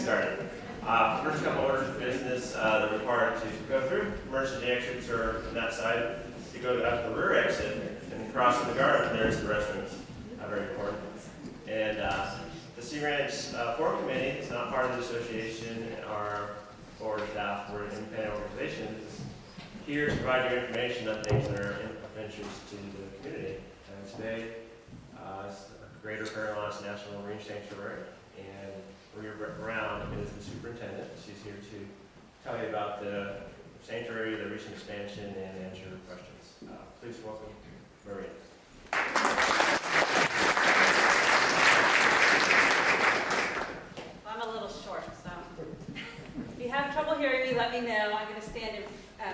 started. First couple orders of business that are required to go through. Emergency exits are on that side. You go out to the rear exit and cross the guard, and there's the restrooms. Very important. And the Sea Ranch Forum Committee is not part of the association. Our board staff, we're an independent organization, is here to provide you information on things that are of interest to the community. And today, Greater Farallones National Marine Sanctuary, and Maria Brown is the superintendent. She's here to tell you about the sanctuary, the recent expansion, and answer questions. Please welcome Maria. I'm a little short, so if you have trouble hearing me, let me know. I'm going to stand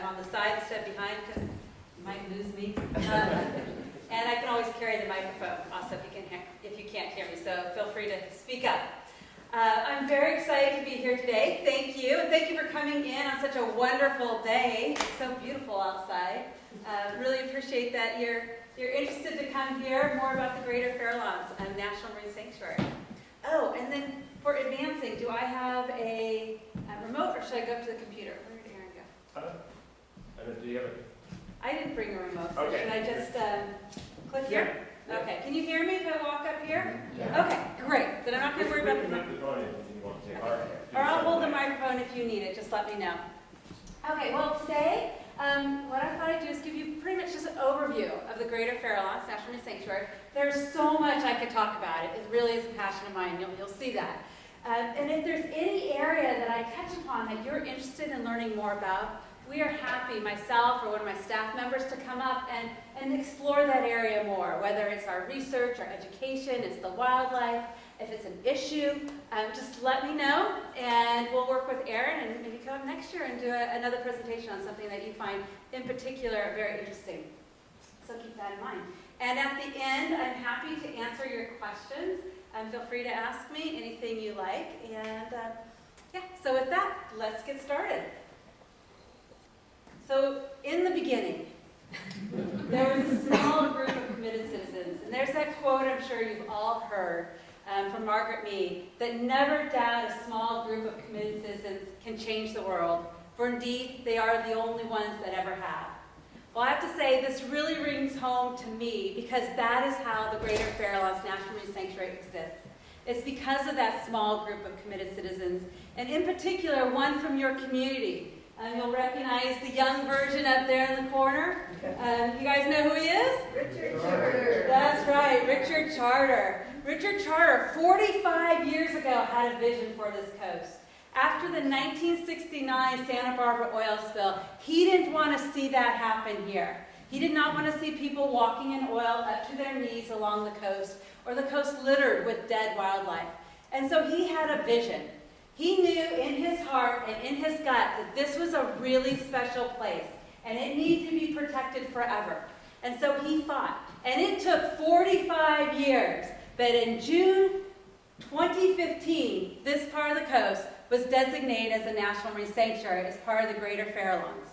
on the side instead of behind because you might lose me. And I can always carry the microphone also if you can't hear me, so feel free to speak up. I'm very excited to be here today. Thank you. And thank you for coming in on such a wonderful day. It's so beautiful outside. Really appreciate that you're interested to come hear more about the Greater Farallones National Marine Sanctuary. Oh, and then for advancing, do I have a remote or should I go up to the computer? Where did Aaron go? Do you have it? I didn't bring a remote, so okay. Should I just click here? Yeah. Okay, can you hear me if I walk up here? Yeah. Okay, great. Then I'm not going to worry about the phone if you want to take or I'll hold the microphone if you need it. Just let me know. Okay, well today, what I thought I'd do is give you pretty much just an overview of the Greater Farallones National Marine Sanctuary. There's so much I could talk about. It really is a passion of mine. You'll see that. And if there's any area that I touch upon that you're interested in learning more about, we are happy, myself or one of my staff members, to come up and explore that area more, whether it's our research, our education, it's the wildlife, if it's an issue, just let me know, and we'll work with Aaron and maybe come up next year and do another presentation on something that you find in particular very interesting. So keep that in mind. And at the end, I'm happy to answer your questions. Feel free to ask me anything you like. And yeah, so with that, let's get started. So in the beginning, there was a small group of committed citizens. And there's that quote I'm sure you've all heard from Margaret Mead, that never doubt a small group of committed citizens can change the world, for indeed they are the only ones that ever have. Well, I have to say this really rings home to me because that is how the Greater Farallones National Marine Sanctuary exists. It's because of that small group of committed citizens, and in particular, one from your community. You'll recognize the young version up there in the corner. You guys know who he is? Richard Charter. That's right, Richard Charter. Richard Charter, 45 years ago, had a vision for this coast. After the 1969 Santa Barbara oil spill, he didn't want to see that happen here. He did not want to see people walking in oil up to their knees along the coast, or the coast littered with dead wildlife. And so he had a vision. He knew in his heart and in his gut that this was a really special place, and it needed to be protected forever. And so he fought. And it took 45 years, but in June 2015, this part of the coast was designated as a National Marine Sanctuary as part of the Greater Farallones.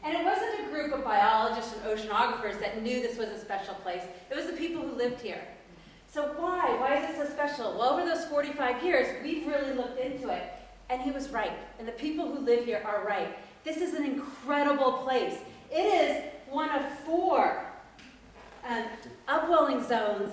And it wasn't a group of biologists and oceanographers that knew this was a special place. It was the people who lived here. So why? Why is it so special? Well, over those 45 years, we've really looked into it. And he was right. And the people who live here are right. This is an incredible place. It is one of 4 upwelling zones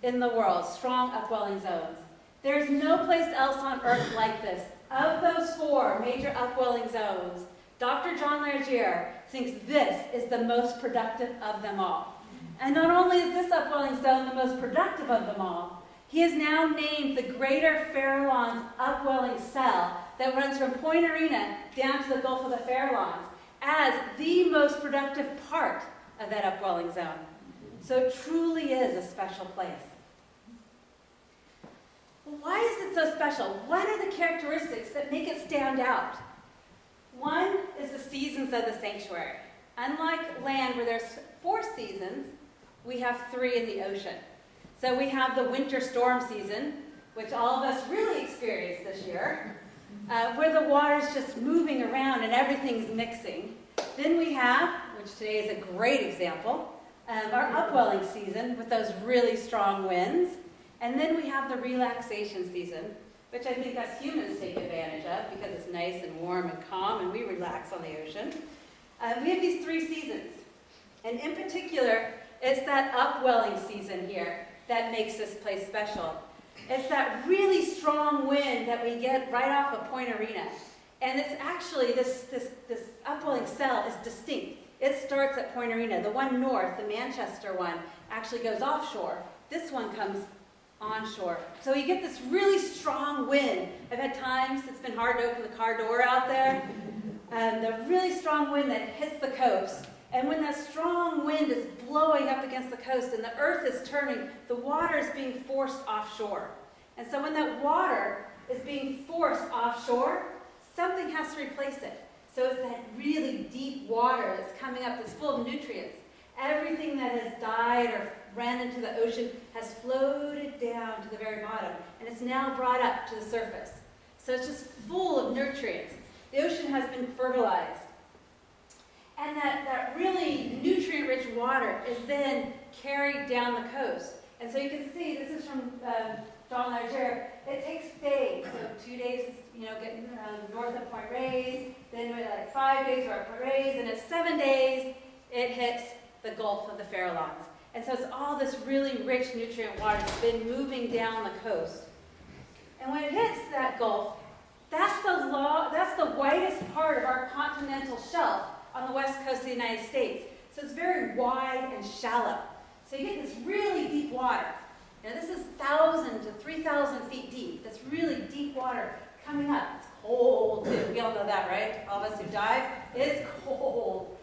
in the world, strong upwelling zones. There's no place else on Earth like this. Of those 4 major upwelling zones, Dr. John Largier thinks this is the most productive of them all. And not only is this upwelling zone the most productive of them all, he has now named the Greater Farallones upwelling cell that runs from Point Arena down to the Gulf of the Farallones as the most productive part of that upwelling zone. So it truly is a special place. Well, why is it so special? What are the characteristics that make it stand out? One is the seasons of the sanctuary. Unlike land where there's 4 seasons, we have 3 in the ocean. So we have the winter storm season, which all of us really experienced this year, where the water's just moving around and everything's mixing. Then we have, which today is a great example, our upwelling season with those really strong winds. And then we have the relaxation season, which I think us humans take advantage of because it's nice and warm and calm and we relax on the ocean. We have these 3 seasons. And in particular, it's that upwelling season here that makes this place special. It's that really strong wind that we get right off of Point Arena. And it's actually, this upwelling cell is distinct. It starts at Point Arena. The one north, the Manchester one, actually goes offshore. This one comes onshore. So you get this really strong wind. I've had times it's been hard to open the car door out there. The really strong wind that hits the coast. And when that strong wind is blowing up against the coast and the earth is turning, the water is being forced offshore. And so when that water is being forced offshore, something has to replace it. So it's that really deep water that's coming up that's full of nutrients. Everything that has died or ran into the ocean has floated down to the very bottom, and it's now brought up to the surface. So it's just full of nutrients. The ocean has been fertilized. And that really nutrient-rich water is then carried down the coast. And so you can see, this is from John Nigeria. It takes days, so 2 days, getting north of Point Reyes, then like 5 days we're at Point Reyes, and at 7 days, it hits the Gulf of the Farallones. And so it's all this really rich nutrient water that's been moving down the coast. And when it hits that Gulf, that's the widest part of our continental shelf on the west coast of the United States. So it's very wide and shallow. So you get this really deep water. Now this is 1,000 to 3,000 feet deep. That's really deep water coming up. It's cold too. We all know that, right? All of us who dive, it's cold.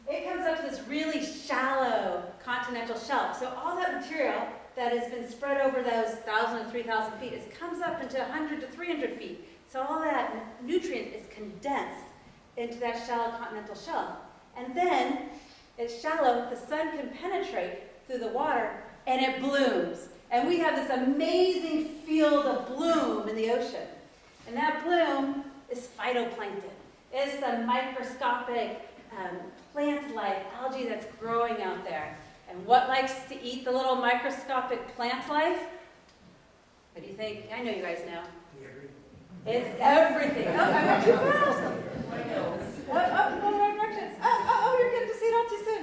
It comes up to this really shallow continental shelf. So all that material that has been spread over those 1,000 to 3,000 feet, it comes up into 100 to 300 feet. So all that nutrient is condensed into that shallow continental shelf. And then, it's shallow, the sun can penetrate through the water, and it blooms. And we have this amazing field of bloom in the ocean. And that bloom is phytoplankton. It's the microscopic plant life, algae that's growing out there. And what likes to eat the little microscopic plant life? What do you think? I know you guys know. It's everything. Oh, I went too fast. Go the right direction. You're getting to see it all too soon.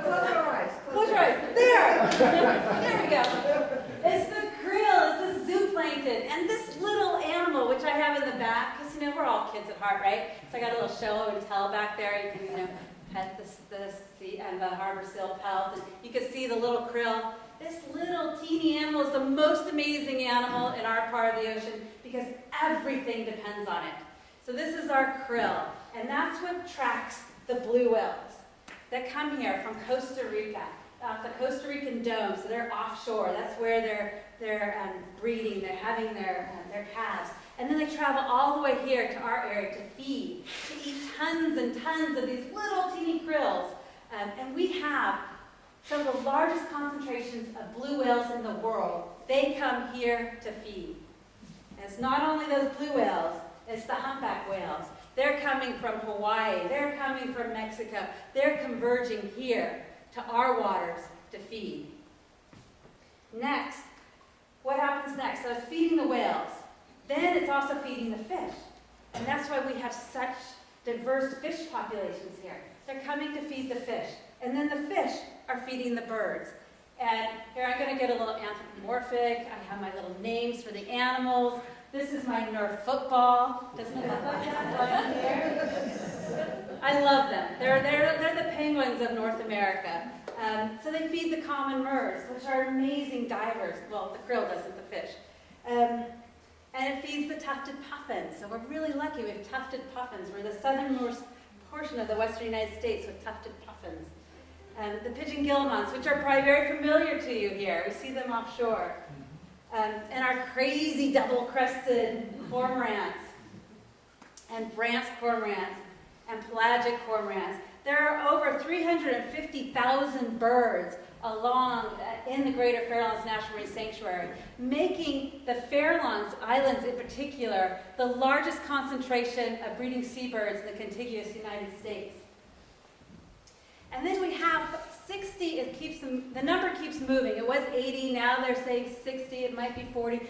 Close your eyes. Close your eyes. There we go. It's the krill, it's the zooplankton, and this little animal, which I have in the back, because we're all kids at heart, right? So I got a little show and tell back there. You can, pet the sea and the harbor seal pelt, and you can see the little krill. This little teeny animal is the most amazing animal in our part of the ocean because everything depends on it. So this is our krill, and that's what attracts the blue whales that come here from Costa Rica, off the Costa Rican dome. So they're offshore. That's where they're breeding. They're having their calves, and then they travel all the way here to our area to feed, to eat tons and tons of these little teeny krills, and we have some of the largest concentrations of blue whales in the world. They come here to feed. And it's not only those blue whales, it's the humpback whales. They're coming from Hawaii. They're coming from Mexico. They're converging here to our waters to feed. Next, what happens next? So it's feeding the whales. Then it's also feeding the fish. And that's why we have such diverse fish populations here. They're coming to feed the fish. And then the fish are feeding the birds. And here I'm going to get a little anthropomorphic. I have my little names for the animals. This is my Nerf football. Doesn't it look like that? Here? I love them. They're the penguins of North America. So they feed the common murres, which are amazing divers. Well, the krill doesn't, the fish. And it feeds the tufted puffins. So we're really lucky we have tufted puffins. We're the southernmost portion of the western United States with tufted puffins. The pigeon guillemots, which are probably very familiar to you here. We see them offshore. And our crazy double-crested cormorants, and Brandt's cormorants, and pelagic cormorants. There are over 350,000 birds along in the Greater Farallones National Marine Sanctuary, making the Farallones Islands in particular the largest concentration of breeding seabirds in the contiguous United States. And then we have 60, the number keeps moving. It was 80, now they're saying 60, it might be 40%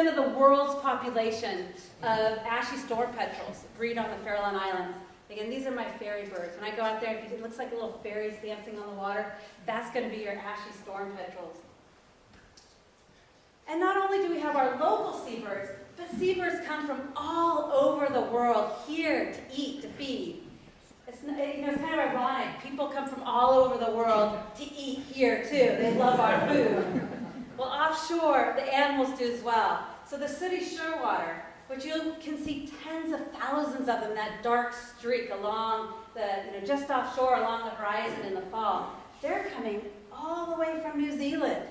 of the world's population of ashy storm petrels breed on the Farallone Islands. Again, these are my fairy birds. When I go out there, it looks like little fairies dancing on the water. That's going to be your ashy storm petrels. And not only do we have our local seabirds, but seabirds come from all over the world here to eat, to feed. It's kind of ironic. People come from all over the world to eat here too. They love our food. Well, offshore, the animals do as well. So the sooty shearwater, which you can see tens of thousands of them, that dark streak along just offshore along the horizon in the fall, they're coming all the way from New Zealand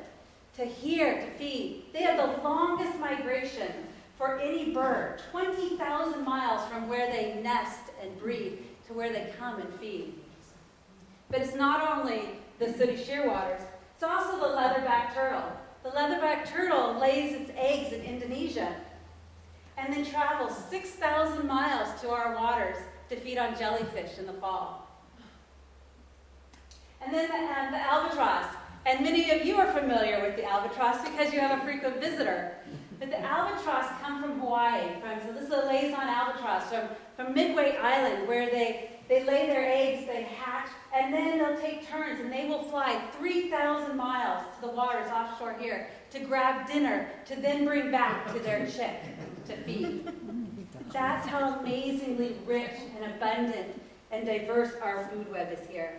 to here to feed. They have the longest migration for any bird, 20,000 miles from where they nest and breed to where they come and feed. But it's not only the sooty shearwaters, it's also the leatherback turtle. The leatherback turtle lays its eggs in Indonesia and then travels 6,000 miles to our waters to feed on jellyfish in the fall. And then the albatross. And many of you are familiar with the albatross because you have a frequent visitor. But the albatross come from Hawaii. So this is a liaison albatross from Midway Island, where they lay their eggs, they hatch, and then they'll take turns, and they will fly 3,000 miles to the waters offshore here to grab dinner, to then bring back to their chick to feed. That's how amazingly rich and abundant and diverse our food web is here.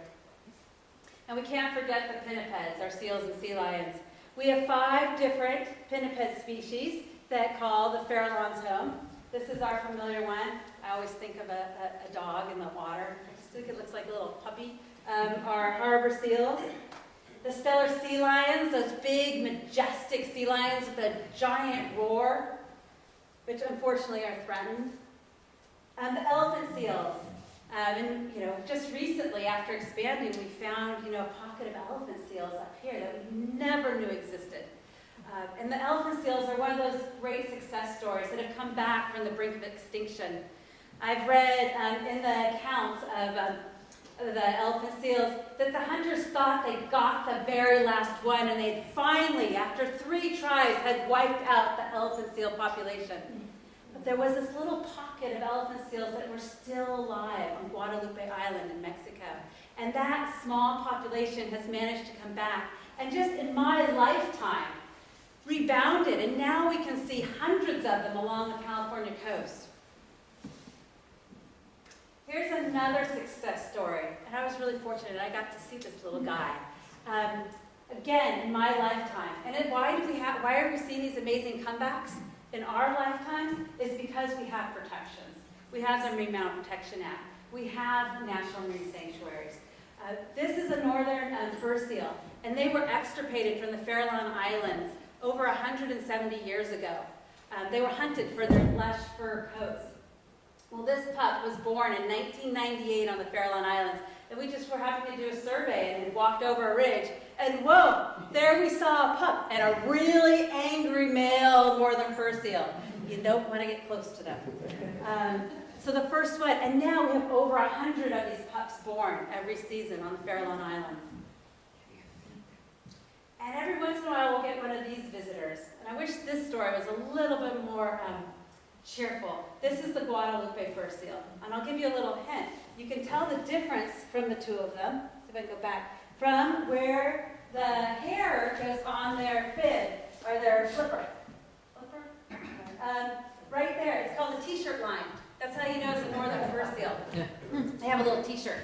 And we can't forget the pinnipeds, our seals and sea lions. We have 5 different pinniped species that call the Farallones home. This is our familiar one. I always think of a dog in the water. I just think it looks like a little puppy. Our harbor seals. The Steller sea lions, those big, majestic sea lions with a giant roar, which unfortunately are threatened. The elephant seals. Just recently, after expanding, we found, a pocket of elephant seals up here that we never knew existed. And the elephant seals are one of those great success stories that have come back from the brink of extinction. I've read in the accounts of the elephant seals that the hunters thought they got the very last one, and they finally, after 3 tries, had wiped out the elephant seal population. But there was this little pocket of elephant seals that were still alive on Guadalupe Island in Mexico. And that small population has managed to come back, and just in my lifetime, rebounded, and now we can see hundreds of them along the California coast. Here's another success story, and I was really fortunate. I got to see this little guy. Again, in my lifetime. And why are we seeing these amazing comebacks in our lifetime? Is because we have protections. We have the Marine Mammal Protection Act. We have national marine sanctuaries. This is a northern fur seal, and they were extirpated from the Farallone Islands over 170 years ago. They were hunted for their lush fur coats. Well, this pup was born in 1998 on the Farallone Islands, and we just were having to do a survey and walked over a ridge, and whoa, there we saw a pup and a really angry male northern fur seal. You don't want to get close to them. So the first one, and now we have over 100 of these pups born every season on the Farallone Islands. And every once in a while we'll get one of these visitors. And I wish this story was a little bit more cheerful. This is the Guadalupe fur seal. And I'll give you a little hint. You can tell the difference from the 2 of them. See if I can go back. From where the hair goes on their fin, or their flipper. Right there, it's called the t-shirt line. That's how you know it's a northern fur seal. They have a little t-shirt.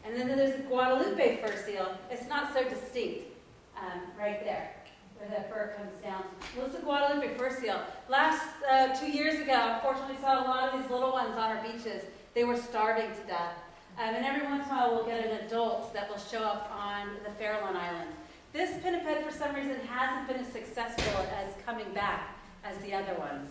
And then there's the Guadalupe fur seal. It's not so distinct. Right there, where that fur comes down. Well, it's the Guadalupe fur seal. Last 2 years ago, unfortunately, saw a lot of these little ones on our beaches. They were starving to death. And every once in a while, we'll get an adult that will show up on the Farallone Islands. This pinniped, for some reason, hasn't been as successful as coming back as the other ones.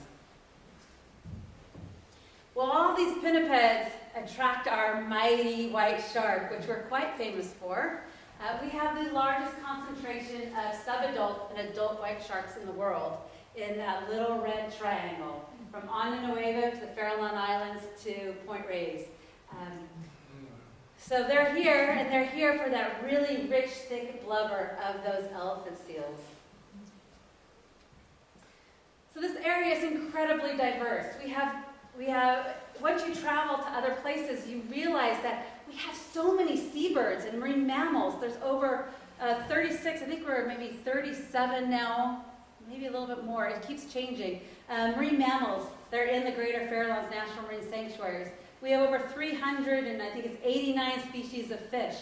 Well, all these pinnipeds attract our mighty white shark, which we're quite famous for. We have the largest concentration of subadult and adult white sharks in the world in that little red triangle, from Onda Nueva to the Farallone Islands to Point Reyes. So they're here, and they're here for that really rich, thick blubber of those elephant seals. So this area is incredibly diverse. We have, once you travel to other places, you realize that we have so many seabirds and marine mammals. There's over 36, I think we're maybe 37 now, maybe a little bit more. It keeps changing. Marine mammals, they're in the greater Farralones National Marine Sanctuaries. We have over 300, and I think it's 89 species of fish.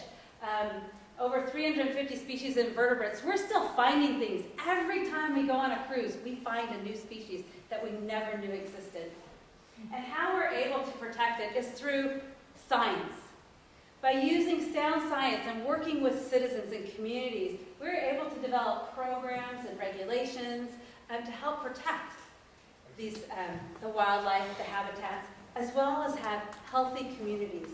Over 350 species of invertebrates. We're still finding things. Every time we go on a cruise, we find a new species that we never knew existed. And how we're able to protect it is through science. By using sound science and working with citizens and communities, we're able to develop programs and regulations to help protect these, the wildlife, the habitats, as well as have healthy communities.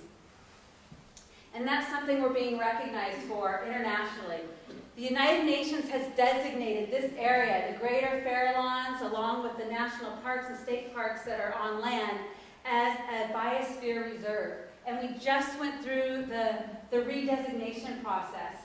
And that's something we're being recognized for internationally. The United Nations has designated this area, the greater Farallones, along with the national parks and state parks that are on land, as a biosphere reserve. And we just went through the redesignation process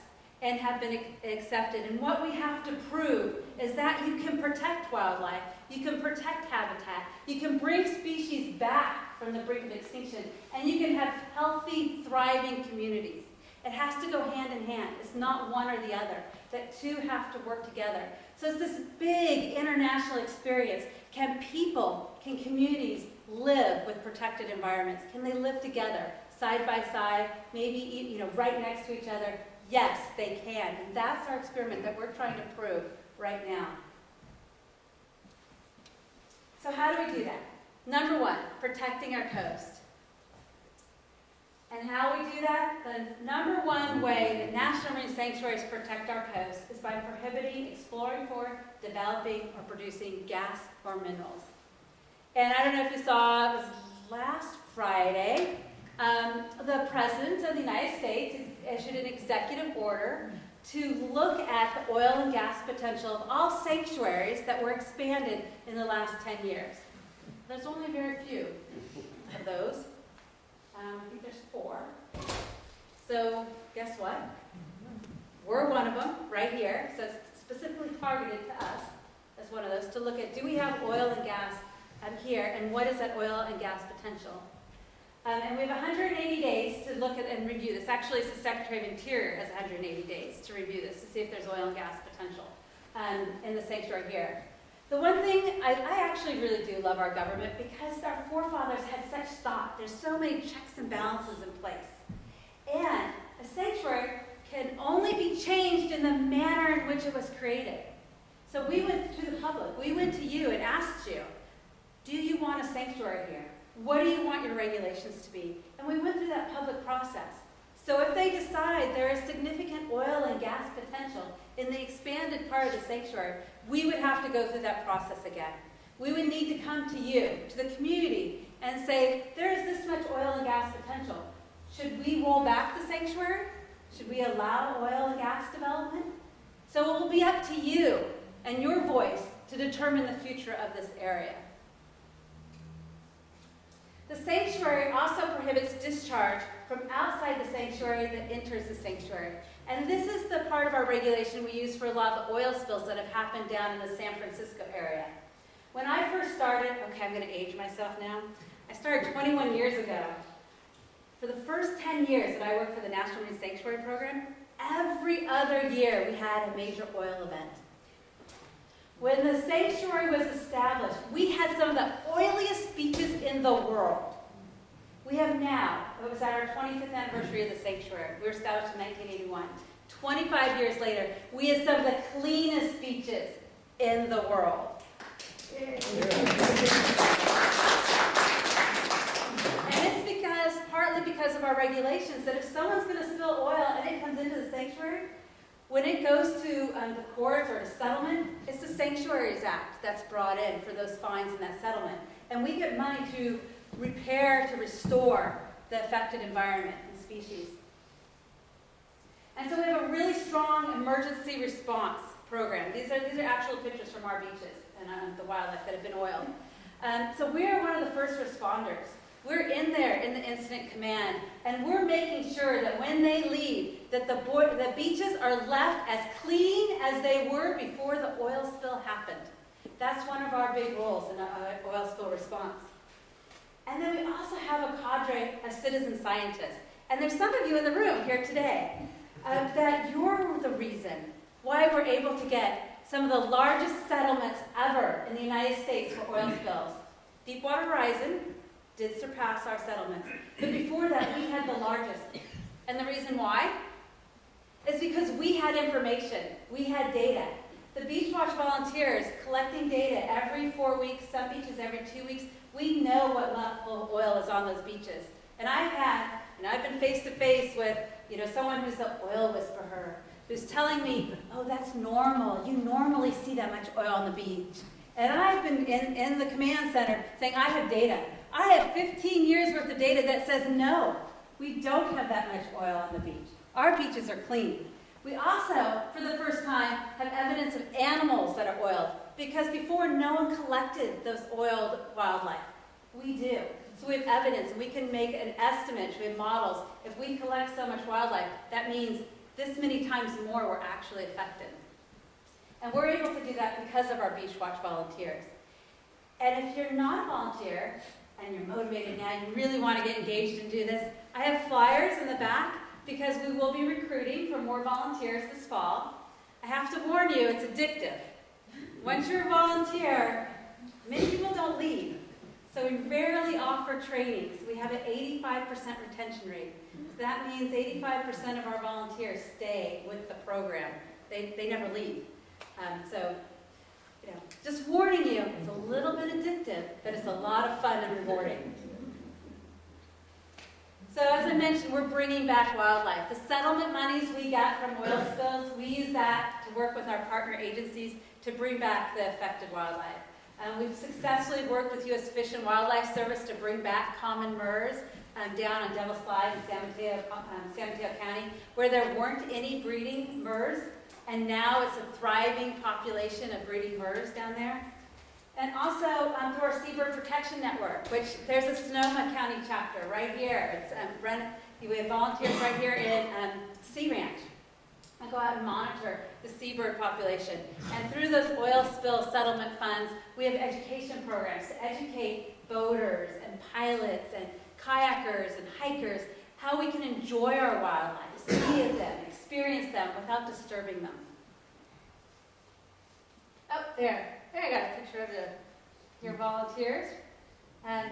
and have been accepted. And what we have to prove is that you can protect wildlife, you can protect habitat, you can bring species back from the brink of extinction, and you can have healthy, thriving communities. It has to go hand in hand. It's not one or the other. That two have to work together. So it's this big international experience. Can people, can communities live with protected environments? Can they live together, side by side, maybe right next to each other? Yes, they can. And that's our experiment that we're trying to prove right now. So how do we do that? Number one, protecting our coast. And how we do that? The number one way that national marine sanctuaries protect our coast is by prohibiting exploring for, developing, or producing gas or minerals. And I don't know if you saw, it was last Friday, the President of the United States issued an executive order to look at the oil and gas potential of all sanctuaries that were expanded in the last 10 years. There's only very few of those. I think there's 4. So guess what? We're one of them right here. So it's specifically targeted to us as one of those to look at, do we have oil and gas here, and what is that oil and gas potential? And we have 180 days to look at and review this. Actually, it's the Secretary of Interior has 180 days to review this to see if there's oil and gas potential in the sanctuary here. The one thing, I actually really do love our government because our forefathers had such thought. There's so many checks and balances in place. And a sanctuary can only be changed in the manner in which it was created. So we went to the public, we went to you and asked you, do you want a sanctuary here? What do you want your regulations to be? And we went through that public process. So if they decide there is significant oil and gas potential in the expanded part of the sanctuary, we would have to go through that process again. We would need to come to you, to the community, and say, there is this much oil and gas potential. Should we roll back the sanctuary? Should we allow oil and gas development? So it will be up to you and your voice to determine the future of this area. The sanctuary also prohibits discharge from outside the sanctuary that enters the sanctuary. And this is the part of our regulation we use for a lot of the oil spills that have happened down in the San Francisco area. When I first started, okay, I'm going to age myself now. I started 21 years ago. For the first 10 years that I worked for the National Marine Sanctuary Program, every other year we had a major oil event. When the sanctuary was established, we had some of the oiliest beaches in the world. We have now, it was at our 25th anniversary of the sanctuary. We were established in 1981. 25 years later, we have some of the cleanest beaches in the world. And it's partly because of our regulations, that if someone's going to spill oil and it comes into the sanctuary, when it goes to the courts or to settlement, it's the Sanctuaries Act that's brought in for those fines in that settlement. And we get money to repair, to restore the affected environment and species. And so we have a really strong emergency response program. These are actual pictures from our beaches and the wildlife that have been oiled. So we are one of the first responders. We're in there in the incident command, and we're making sure that when they leave, that the beaches are left as clean as they were before the oil spill happened. That's one of our big roles in oil spill response. And then we also have a cadre of citizen scientists. And there's some of you in the room here today that you're the reason why we're able to get some of the largest settlements ever in the United States for oil spills. Deepwater Horizon did surpass our settlements. But before that, we had the largest. And the reason why is because we had information. We had data. The Beach Watch volunteers collecting data every 4 weeks, some beaches every 2 weeks. We know what level of oil is on those beaches. And I've been face to face with, someone who's the oil whisperer, who's telling me, oh, that's normal. You normally see that much oil on the beach. And I've been in the command center saying, I have data. I have 15 years worth of data that says, no, we don't have that much oil on the beach. Our beaches are clean. We also, for the first time, have evidence of animals that are oiled, because before no one collected those oiled wildlife. We do. So we have evidence, and we can make an estimate, we have models. If we collect so much wildlife, that means this many times more were actually affected. And we're able to do that because of our Beach Watch volunteers. And if you're not a volunteer, and you're motivated now, you really want to get engaged and do this, I have flyers in the back, because we will be recruiting for more volunteers this fall. I have to warn you, it's addictive. Once you're a volunteer, many people don't leave. So we rarely offer trainings. We have an 85% retention rate. So that means 85% of our volunteers stay with the program. They never leave. Just warning you, it's a little bit addictive, but it's a lot of fun and rewarding. So as I mentioned, we're bringing back wildlife. The settlement monies we got from oil spills, we use that to work with our partner agencies to bring back the affected wildlife. We've successfully worked with U.S. Fish and Wildlife Service to bring back common murres down on Devil's Slide in San Mateo County, where there weren't any breeding murres, and now it's a thriving population of breeding murres down there. And also through our Seabird Protection Network, which there's a Sonoma County chapter right here. We have volunteers right here in Sea Ranch. I go out and monitor the seabird population. And through those oil spill settlement funds, we have education programs to educate boaters and pilots and kayakers and hikers how we can enjoy our wildlife, see them, experience them without disturbing them. Oh, there I got a picture of your volunteers. And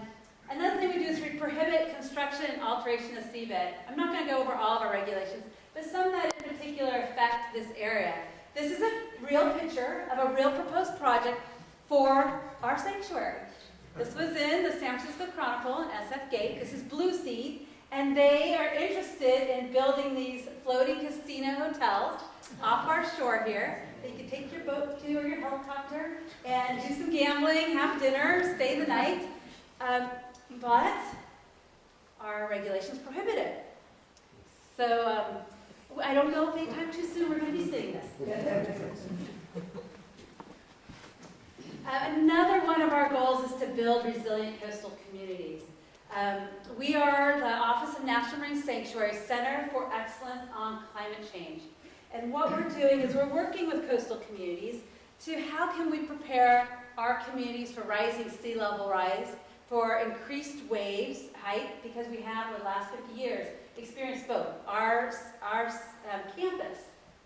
another thing we do is we prohibit construction and alteration of seabed. I'm not going to go over all of our regulations, but some that in particular affect this area. This is a real picture of a real proposed project for our sanctuary. This was in the San Francisco Chronicle and SF Gate. This is Blue Sea, and they are interested in building these floating casino hotels off our shore here. You can take your boat to or your helicopter and do some gambling, have dinner, stay the night. But our regulations prohibit it. So I don't know if anytime too soon we're going to be seeing this. Another one of our goals is to build resilient coastal communities. We are the Office of National Marine Sanctuary Center for Excellence on Climate Change. And what we're doing is we're working with coastal communities to how can we prepare our communities for rising sea level rise, for increased waves height, because we have, over the last 50 years, experienced both. Our campus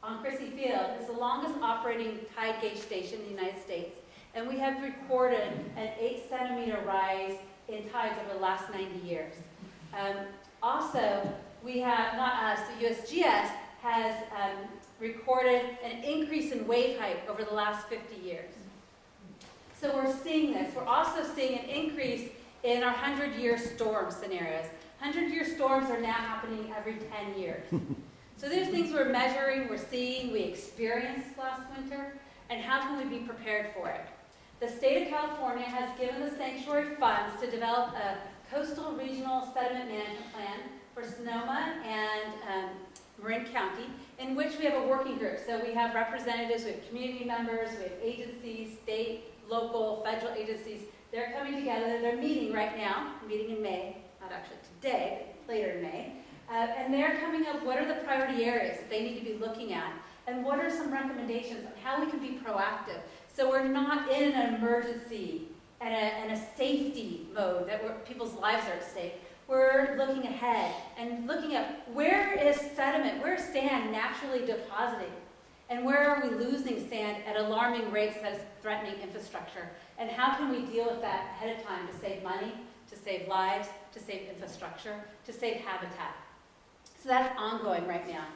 on Chrissy Field is the longest operating tide gauge station in the United States, and we have recorded an 8-centimeter rise in tides over the last 90 years. Also, we have, not us, the USGS has recorded an increase in wave height over the last 50 years. So we're seeing this. We're also seeing an increase in our 100-year storm scenarios. 100-year storms are now happening every 10 years. So there's things we're measuring, we're seeing, we experienced last winter, and how can we be prepared for it? The state of California has given the sanctuary funds to develop a coastal regional sediment management plan for Sonoma and Marin County, in which we have a working group. So we have representatives, we have community members, we have agencies, state, local, federal agencies They're coming together, they're meeting right now, meeting in May, not actually today, but later in May. And they're coming up, what are the priority areas that they need to be looking at? And what are some recommendations on how we can be proactive? So we're not in an emergency and a safety mode that people's lives are at stake. We're looking ahead and looking at where is sediment, where is sand naturally depositing? And where are we losing sand at alarming rates that is threatening infrastructure? And how can we deal with that ahead of time to save money, to save lives, to save infrastructure, to save habitat? So that's ongoing right now.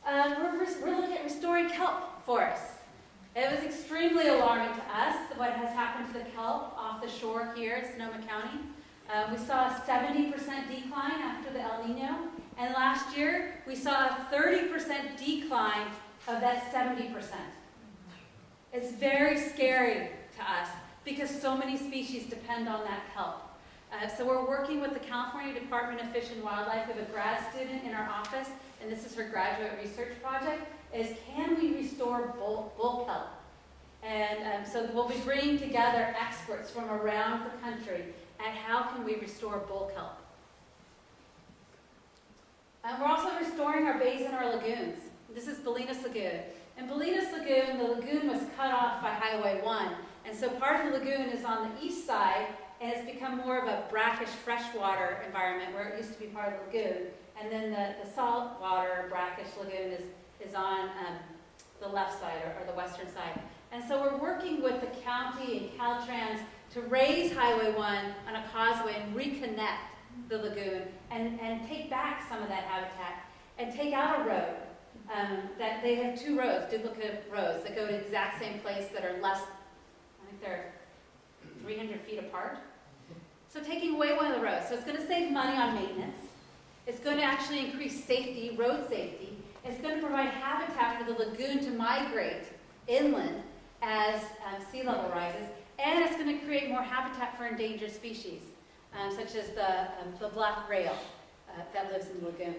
We're looking at restoring kelp forests. It was extremely alarming to us what has happened to the kelp off the shore here in Sonoma County. We saw a 70% decline after the El Nino, and last year we saw a 30% decline of that 70%. It's very scary to us because so many species depend on that kelp. So we're working with the California Department of Fish and Wildlife. We have a grad student in our office, and this is her graduate research project, is can we restore bull kelp? And so we'll be bringing together experts from around the country at how can we restore bull kelp. We're also restoring our bays and our lagoons. This is Bolinas Lagoon. In Bolinas Lagoon, the lagoon was cut off by Highway 1, and so part of the lagoon is on the east side, and it's become more of a brackish freshwater environment where it used to be part of the lagoon. And then the saltwater brackish lagoon is on the left side or the western side. And so we're working with the county and Caltrans to raise Highway 1 on a causeway and reconnect the lagoon and take back some of that habitat and take out a road. That they have two roads, duplicate roads, that go to the exact same place that are less, I think they're 300 feet apart. So taking away one of the roads. So it's going to save money on maintenance. It's going to actually increase safety, road safety. It's going to provide habitat for the lagoon to migrate inland as sea level rises. And it's going to create more habitat for endangered species, such as the black rail that lives in the lagoon.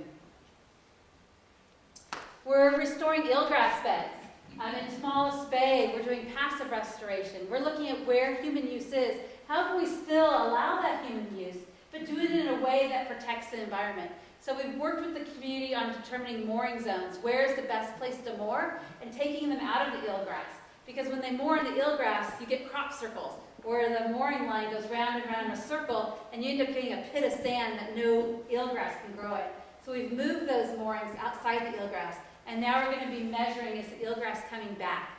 We're restoring eelgrass beds. In Smallest Bay, we're doing passive restoration. We're looking at where human use is. How can we still allow that human use, but do it in a way that protects the environment? So we've worked with the community on determining mooring zones. Where is the best place to moor? And taking them out of the eelgrass. Because when they moor in the eelgrass, you get crop circles, where the mooring line goes round and round in a circle, and you end up getting a pit of sand that no eelgrass can grow in. So we've moved those moorings outside the eelgrass. And now we're going to be measuring is the eelgrass coming back.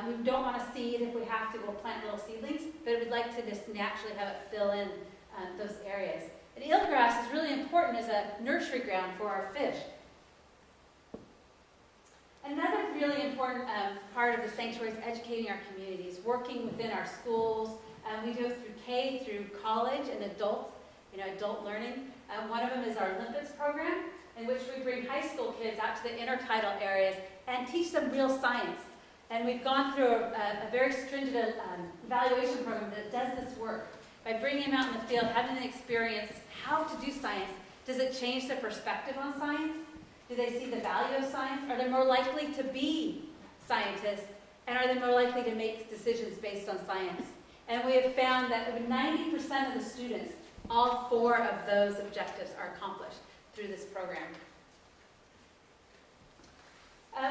We don't want to seed. If we have to, we'll plant little seedlings, but we'd like to just naturally have it fill in those areas. And eelgrass is really important as a nursery ground for our fish. Another really important part of the sanctuary is educating our communities, working within our schools. We go through K through college and adult learning. One of them is our Olympics program, in which we bring high school kids out to the intertidal areas and teach them real science. And we've gone through a very stringent evaluation program that does this work. By bringing them out in the field, having them experience how to do science, does it change their perspective on science? Do they see the value of science? Are they more likely to be scientists? And are they more likely to make decisions based on science? And we have found that over 90% of the students, all 4 of those objectives are accomplished through this program.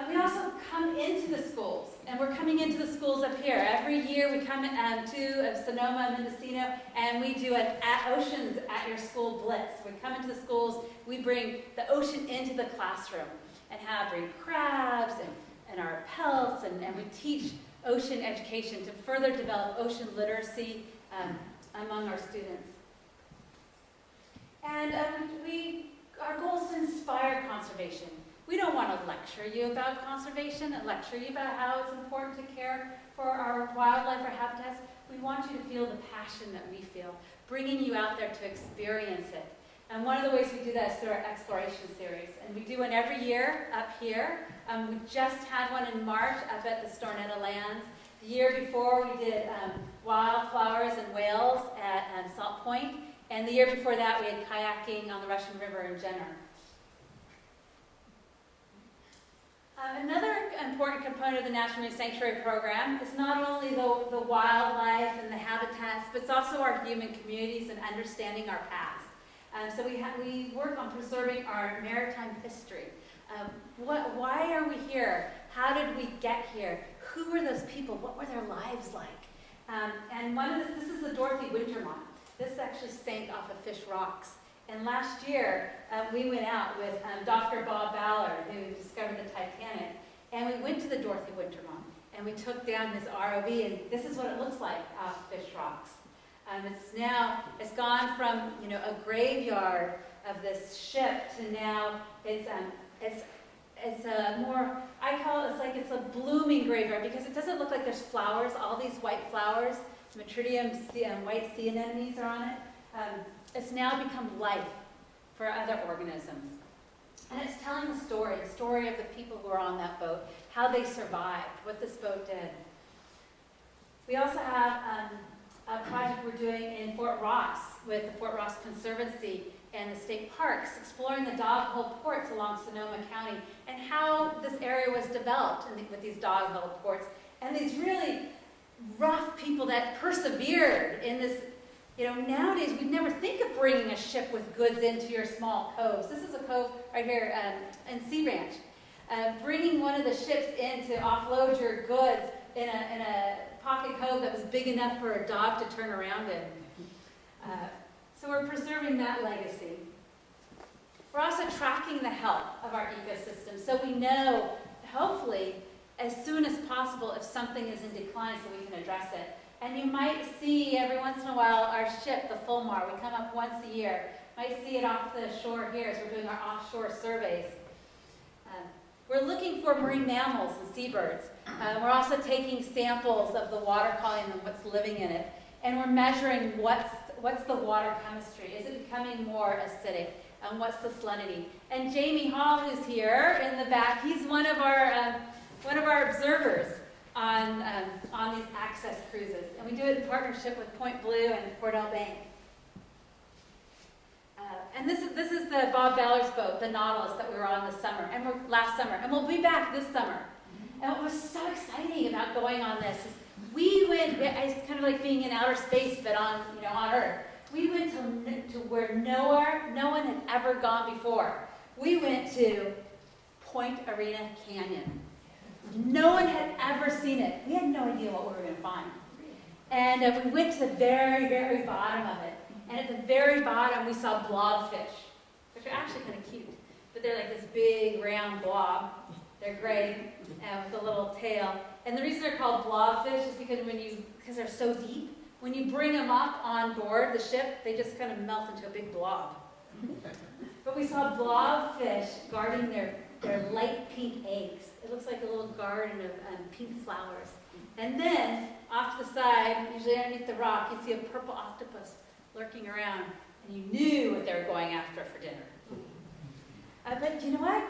We also come into the schools, and we're coming into the schools up here. Every year we come to Sonoma, Mendocino, and we do an Oceans at Your School Blitz. We come into the schools, we bring the ocean into the classroom, and bring crabs and our pelts, and we teach ocean education to further develop ocean literacy among our students. And our goal is to inspire conservation. We don't want to lecture you about conservation and lecture you about how it's important to care for our wildlife, our habitats. We want you to feel the passion that we feel, bringing you out there to experience it. And one of the ways we do that is through our exploration series. And we do one every year up here. We just had one in March up at the Stornetta Lands. The year before we did wildflowers and whales at Salt Point. And the year before that we had kayaking on the Russian River in Jenner. Another important component of the National Marine Sanctuary Program is not only the wildlife and the habitats, but it's also our human communities and understanding our past. So we work on preserving our maritime history. Why are we here? How did we get here? Who were those people? What were their lives like? And this is the Dorothy Wintermont. This actually sank off of Fish Rocks. And last year, we went out with Dr. Bob Ballard, who discovered the Titanic, and we went to the Dorothy Wintermont, and we took down his ROV, and this is what it looks like off Fish Rocks. It's gone from, a graveyard of this ship to now it's a more, I call it, it's a blooming graveyard, because it doesn't look like there's flowers, all these white flowers, Metridium, white sea anemones are on it. It's now become life for other organisms. And it's telling the story of the people who were on that boat, how they survived, what this boat did. We also have a project we're doing in Fort Ross with the Fort Ross Conservancy and the state parks, exploring the dog-hole ports along Sonoma County and how this area was developed with these dog-hole ports and these really rough people that persevered in this. Nowadays we'd never think of bringing a ship with goods into your small coves. This is a cove right here in Sea Ranch. Bringing one of the ships in to offload your goods in a pocket cove that was big enough for a dog to turn around in. So we're preserving that legacy. We're also tracking the health of our ecosystem, so we know, hopefully, as soon as possible if something is in decline so we can address it. And you might see every once in a while our ship, the Fulmar, we come up once a year. Might see it off the shore here as we're doing our offshore surveys. We're looking for marine mammals and seabirds. We're also taking samples of the water column and what's living in it. And we're measuring what's the water chemistry. Is it becoming more acidic? And what's the salinity? And Jamie Hall, who's here in the back, he's one of our observers on these access cruises. And we do it in partnership with Point Blue and Cordell Bank. And this is the Bob Ballard's boat, the Nautilus, that we were on last summer. And we'll be back this summer. And what was so exciting about going on this is we went, it's kind of like being in outer space, but on Earth. We went to where no one had ever gone before. We went to Point Arena Canyon. No one had ever seen it. We had no idea what we were going to find. And we went to the very, very bottom of it. And at the very bottom, we saw blobfish, which are actually kind of cute. But they're like this big, round blob. They're gray with a little tail. And the reason they're called blobfish is because they're so deep. When you bring them up on board the ship, they just kind of melt into a big blob. But we saw blobfish guarding their light pink eggs. It looks like a little garden of pink flowers. And then, off to the side, usually underneath the rock, you'd see a purple octopus lurking around. And you knew what they were going after for dinner. But you know what?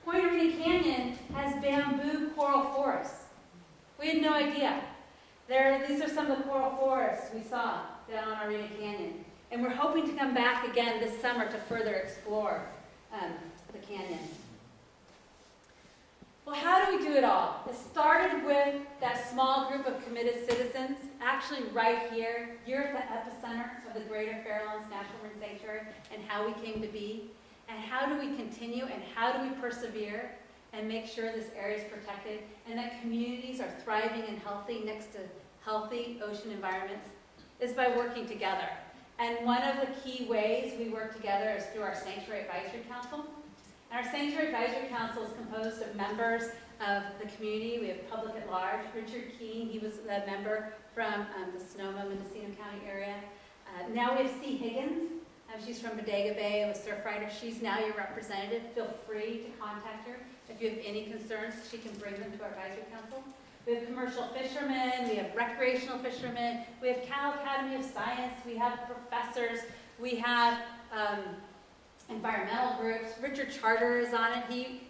Point Arena Canyon has bamboo coral forests. We had no idea. These are some of the coral forests we saw down on Arena Canyon. And we're hoping to come back again this summer to further explore the canyon. Well, how do we do it all? It started with that small group of committed citizens, actually right here. You're at the epicenter of the greater Farallones National Marine Sanctuary and how we came to be. And how do we continue and how do we persevere and make sure this area is protected and that communities are thriving and healthy next to healthy ocean environments is by working together. And one of the key ways we work together is through our Sanctuary Advisory Council. And our Sanctuary Advisory Council is composed of members of the community. We have public at large. Richard Keene, he was a member from the Sonoma, Mendocino County area. Now we have C. Higgins. She's from Bodega Bay, a surf rider. She's now your representative. Feel free to contact her. If you have any concerns, she can bring them to our advisory council. We have commercial fishermen, we have recreational fishermen, we have Cal Academy of Science, we have professors, we have environmental groups. Richard Charter is on it.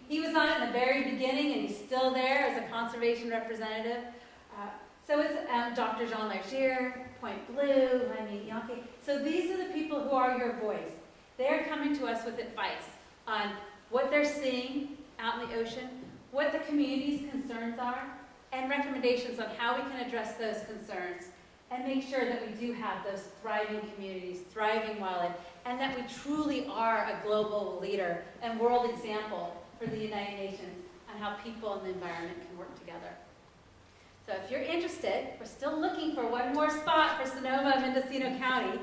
He was on it in the very beginning and he's still there as a conservation representative. So it's Dr. Jean Lagier, Point Blue, Yankee. So these are the people who are your voice. They're coming to us with advice on what they're seeing out in the ocean, what the community's concerns are, and recommendations on how we can address those concerns, and make sure that we do have those thriving communities, thriving wildlife, and that we truly are a global leader and world example for the United Nations on how people and the environment can work together. So if you're interested, we're still looking for one more spot for Sonoma and Mendocino County,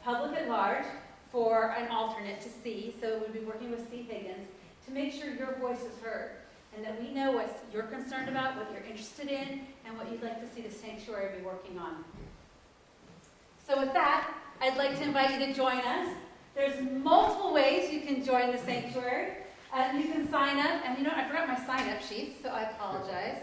public at large, for an alternate to C. So we'll be working with C. Higgins to make sure your voice is heard and that we know what you're concerned about, what you're interested in, and what you'd like to see the sanctuary be working on. So with that, I'd like to invite you to join us. There's multiple ways you can join the sanctuary. You can sign up, and I forgot my sign-up sheet, so I apologize.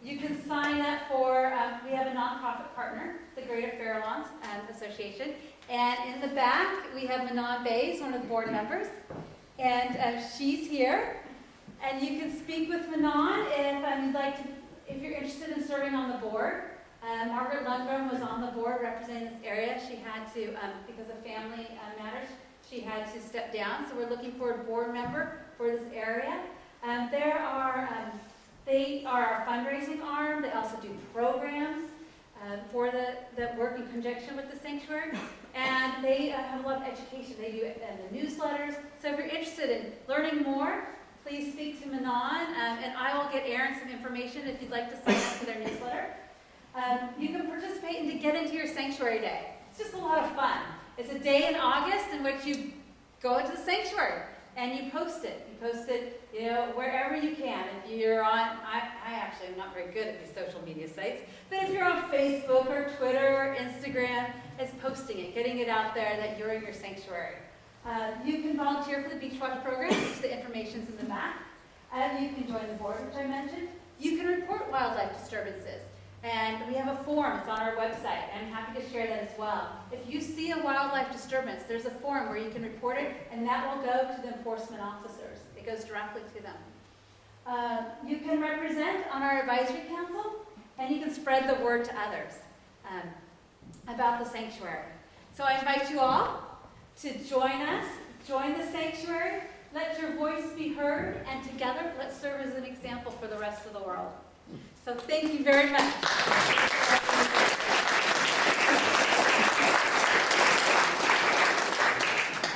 You can sign up for, we have a nonprofit partner, the Greater Farralones Association, and in the back we have Manon Bays, one of the board members, and she's here. And you can speak with Manon if you're interested in serving on the board. Margaret Lundgren was on the board representing this area. She had to, because of family matters, she had to step down. So we're looking for a board member for this area. They are our fundraising arm. They also do programs for the work in conjunction with the sanctuary. And they have a lot of education. They do the newsletters. So if you're interested in learning more, please speak to Manon, and I will get Erin some information if you'd like to sign up for their newsletter. You can participate and to get into your sanctuary day. It's just a lot of fun. It's a day in August in which you go into the sanctuary and you post it. You post it, wherever you can. If you're on, I actually am not very good at these social media sites, but if you're on Facebook or Twitter or Instagram, it's posting it, getting it out there that you're in your sanctuary. You can volunteer for the Beach Watch program, which the information's in the back. You can join the board, which I mentioned. You can report wildlife disturbances. And we have a form, it's on our website. I'm happy to share that as well. If you see a wildlife disturbance, there's a form where you can report it, and that will go to the enforcement officers. It goes directly to them. You can represent on our advisory council, and you can spread the word to others about the sanctuary. So I invite you all to join us, join the sanctuary, let your voice be heard, and together let's serve as an example for the rest of the world. So thank you very much.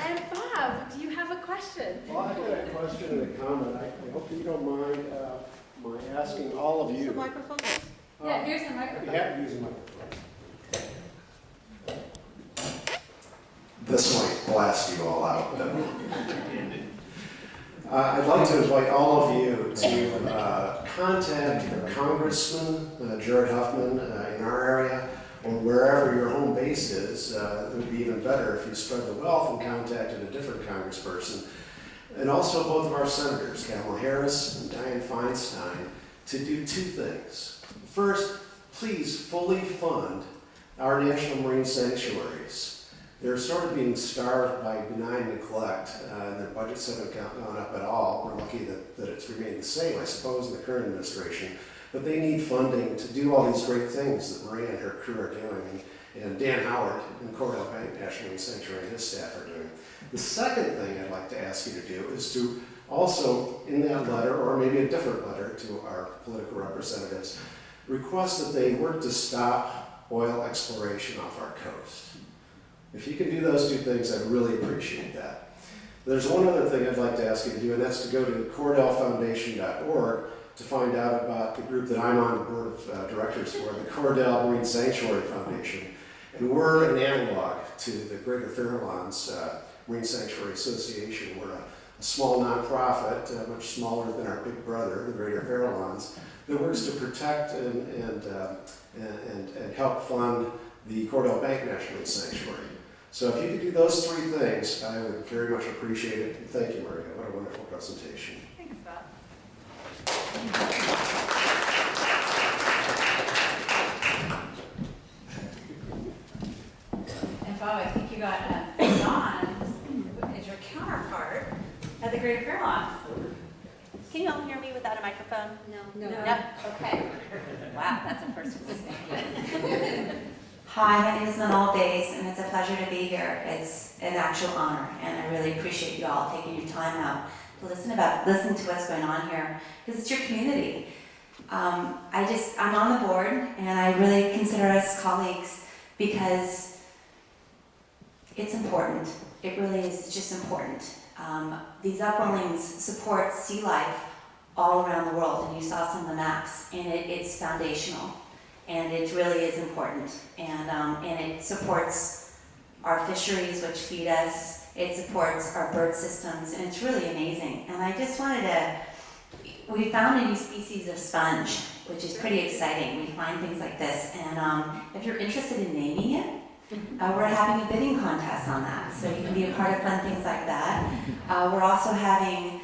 And Bob, do you have a question? Well, I got a question and a comment. I hope you don't mind my asking all of you. The microphone? Yeah, here's the microphone. You have to use a microphone. This might blast you all out. I'd like to invite all of you to contact the Congressman, Jared Huffman, in our area, or wherever your home base is. It would be even better if you spread the wealth and contacted a different congressperson. And also both of our senators, Kamala Harris and Dianne Feinstein, to do two things. First, please fully fund our national marine sanctuaries. They're sort of being starved by benign neglect, and their budgets haven't gone up at all. We're lucky that it's remained the same, I suppose, in the current administration. But they need funding to do all these great things that Maria and her crew are doing, and Dan Howard and Cordell Bank National Marine Sanctuary and his staff are doing. The second thing I'd like to ask you to do is to also, in that letter, or maybe a different letter to our political representatives, request that they work to stop oil exploration off our coast. If you can do those two things, I'd really appreciate that. There's one other thing I'd like to ask you to do, and that's to go to cordellfoundation.org to find out about the group that I'm on the board of directors for, the Cordell Marine Sanctuary Foundation. And we're an analog to the Greater Farralones Marine Sanctuary Association. We're a small nonprofit, much smaller than our big brother, the Greater Farralones, that works to protect and help fund the Cordell Bank National Marine Sanctuary. So if you could do those three things, I would very much appreciate it. And thank you, Maria. What a wonderful presentation. Thanks, Bob. And Bob, I think you got John as your counterpart at the Greater Farallones. Can you all hear me without a microphone? No. Okay. Wow, that's a first. Hi, my name is Manal Bays, and it's a pleasure to be here. It's an actual honor, and I really appreciate you all taking your time out to listen to what's going on here, because it's your community. I'm on the board, and I really consider us colleagues because it's important. It really is just important. These upwellings support sea life all around the world, and you saw some of the maps, and it's foundational, and it really is important, and it supports our fisheries, which feed us. It supports our bird systems, and it's really amazing. And I just we found a new species of sponge, which is pretty exciting. We find things like this, and if you're interested in naming it, we're having a bidding contest on that, so you can be a part of fun things like that. We're also having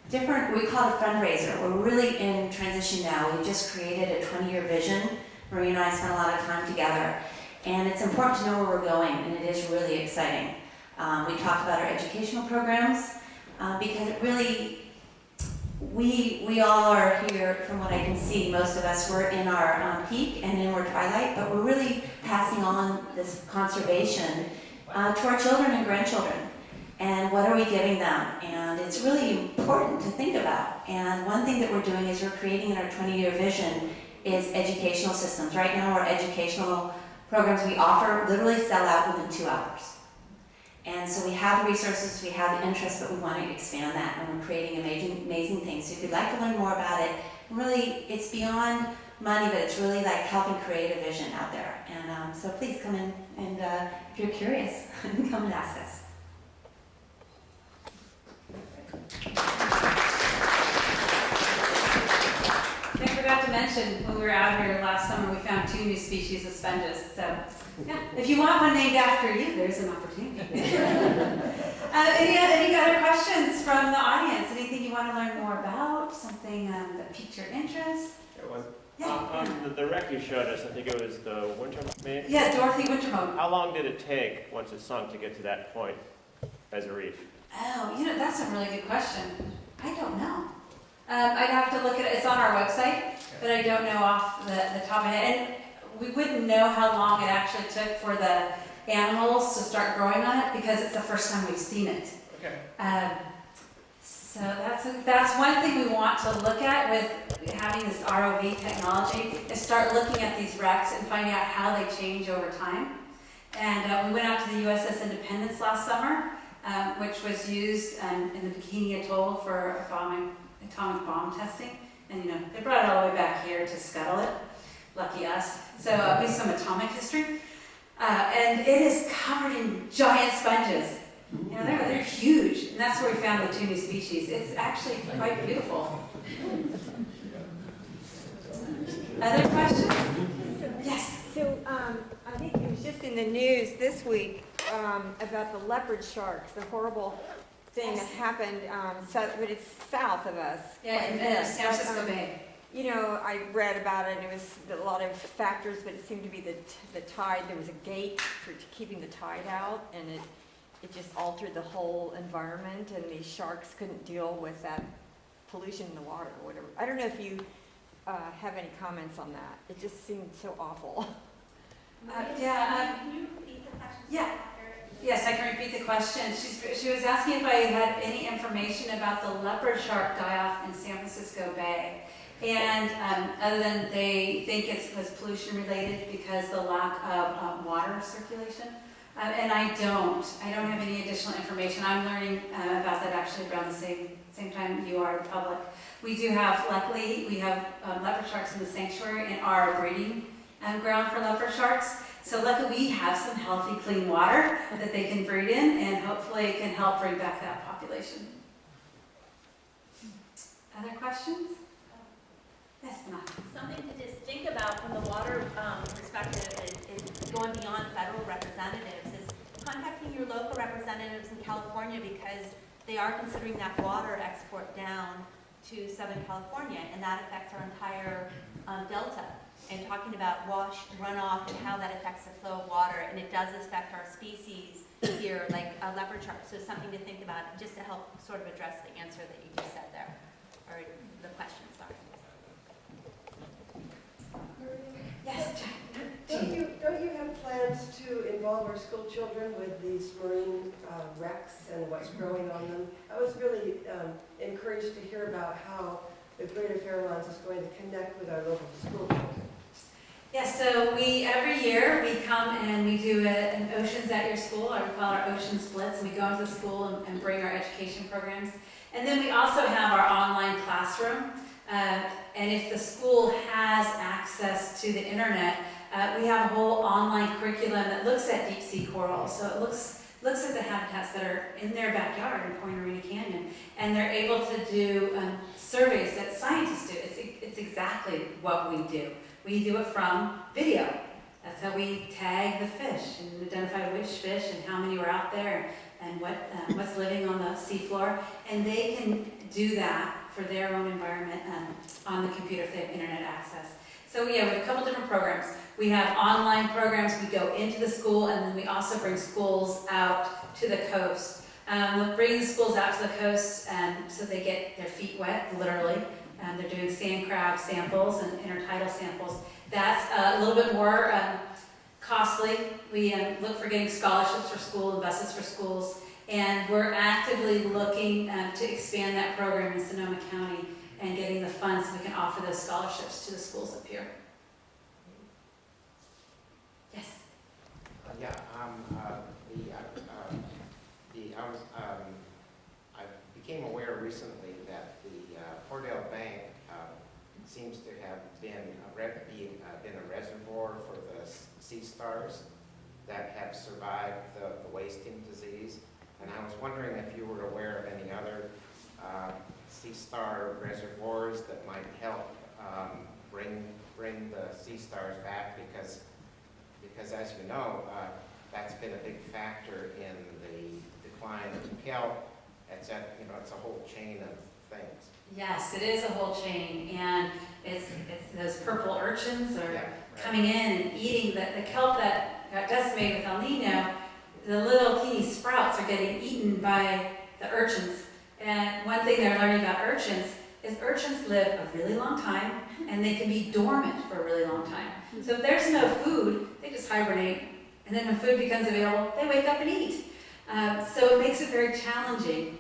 we call it a fundraiser. We're really in transition now. We just created a 20-year vision. Marie and I spent a lot of time together, and it's important to know where we're going, and it is really exciting. We talked about our educational programs, because it really, we all are here, from what I can see, most of us were in our peak and in our twilight, but we're really passing on this conservation to our children and grandchildren. And what are we giving them? And it's really important to think about. And one thing that we're doing is we're creating in our 20-year vision is educational systems. Right now, our educational programs we offer literally sell out within 2 hours. And so we have the resources, we have the interest, but we want to expand that, and we're creating amazing things. So if you'd like to learn more about it, really, it's beyond money, but it's really like helping create a vision out there. And so please come in, and if you're curious, come and ask us. I forgot to mention, when we were out here last summer, we found 2 new species of sponges. So, yeah, if you want one named after you, there's an opportunity. Any other questions from the audience? Anything you want to learn more about? Something that piqued your interest? There was. Yeah. On the wreck you showed us, I think it was the Wintermode. Yeah, Dorothy Wintermode. How long did it take once it sunk to get to that point as a reef? Oh, that's a really good question. I don't know. I'd have to look at it. It's on our website, but I don't know off the top of my head. And we wouldn't know how long it actually took for the animals to start growing on it, because it's the first time we've seen it. Okay. So that's one thing we want to look at with having this ROV technology, is start looking at these wrecks and finding out how they change over time. And we went out to the USS Independence last summer, which was used in the Bikini Atoll for atomic bomb testing. And they brought it all the way back here to scuttle it. Lucky us. So we have some atomic history. And it is covered in giant sponges. They're huge. And that's where we found the 2 new species. It's actually quite beautiful. Other questions? Yes. So I think it was just in the news this week about the leopard sharks, the horrible thing that happened, but it's south of us. Yeah, in San Francisco Bay. I read about it, and it was a lot of factors, but it seemed to be the tide. There was a gate for keeping the tide out, and it just altered the whole environment, and these sharks couldn't deal with that pollution in the water or whatever. I don't know if you have any comments on that. It just seemed so awful. Can you repeat the question? Yeah. Yes, I can repeat the question. She was asking if I had any information about the leopard shark die-off in San Francisco Bay. And other than they think it was pollution related because the lack of water circulation. And I don't have any additional information. I'm learning about that actually around the same time you are, the public. We do have, luckily, we have leopard sharks in the sanctuary and our breeding ground for leopard sharks. So luckily we have some healthy, clean water that they can breed in, and hopefully it can help bring back that population. Other questions? Yes, Mona. Something to just think about from the water perspective is going beyond federal representatives, is contacting your local representatives in California, because they are considering that water export down to Southern California, and that affects our entire delta. And talking about runoff and how that affects the flow of water, and it does affect our species here, like a leopard shark. So something to think about, just to help sort of address the answer that you just said there, or the question, sorry. Yes, Don't you have plans to to involve our school children with these marine wrecks and what's growing on them. I was really encouraged to hear about how the Greater Farallones is going to connect with our local school children. Yes, so every year we come and we do an Oceans at Your School, or we call our Ocean Splits, and we go into the school and bring our education programs. And then we also have our online classroom, and if the school has access to the internet, we have a whole online curriculum that looks at deep sea coral. So it looks at the habitats that are in their backyard in Point Arena Canyon, and they're able to do surveys that scientists do. It's exactly what we do. We do it from video. That's how we tag the fish and identify which fish and how many were out there and what's living on the seafloor. And they can do that for their own environment on the computer if they have internet access. So yeah, we have a couple different programs. We have online programs. We go into the school, and then we also bring schools out to the coast. We'll bring the schools out to the coast so they get their feet wet, literally. They're doing sand crab samples and intertidal samples. That's a little bit more costly. We look for getting scholarships for school and buses for schools, and we're actively looking to expand that program in Sonoma County and getting the funds so we can offer those scholarships to the schools up here. Yes? I became aware recently that the Cordell Bank seems to have been a reservoir for the sea stars that have survived the wasting disease. And I was wondering if you were aware of any other sea star reservoirs that might help bring the sea stars back, because as you know, that's been a big factor in the decline of kelp. It's a whole chain of things. Yes, it is a whole chain, and it's those purple urchins are Yeah, right. coming in and eating the kelp that got decimated with El Nino. The little teeny sprouts are getting eaten by the urchins. And one thing they're learning about urchins is urchins live a really long time, and they can be dormant for a really long time. So if there's no food, they just hibernate, and then when food becomes available, they wake up and eat. So it makes it very challenging.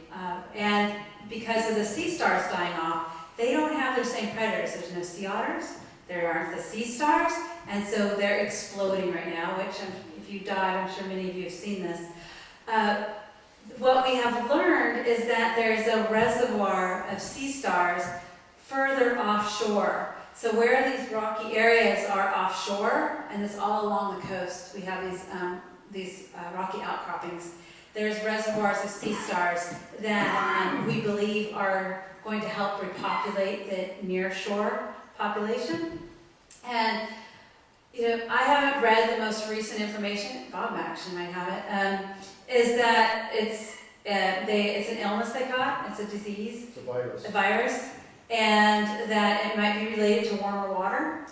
And because of the sea stars dying off, they don't have their same predators. There's no sea otters, there aren't the sea stars, and so they're exploding right now, which if you dive, I'm sure many of you have seen this. What we have learned is that there's a reservoir of sea stars further offshore. So where these rocky areas are offshore, and it's all along the coast, we have these rocky outcroppings. There's reservoirs of sea stars that we believe are going to help repopulate the near-shore population. And I haven't read the most recent information. Bob actually might have it. Is that it's an illness they got. It's a disease. It's a virus. A virus, and that it might be related to warmer water.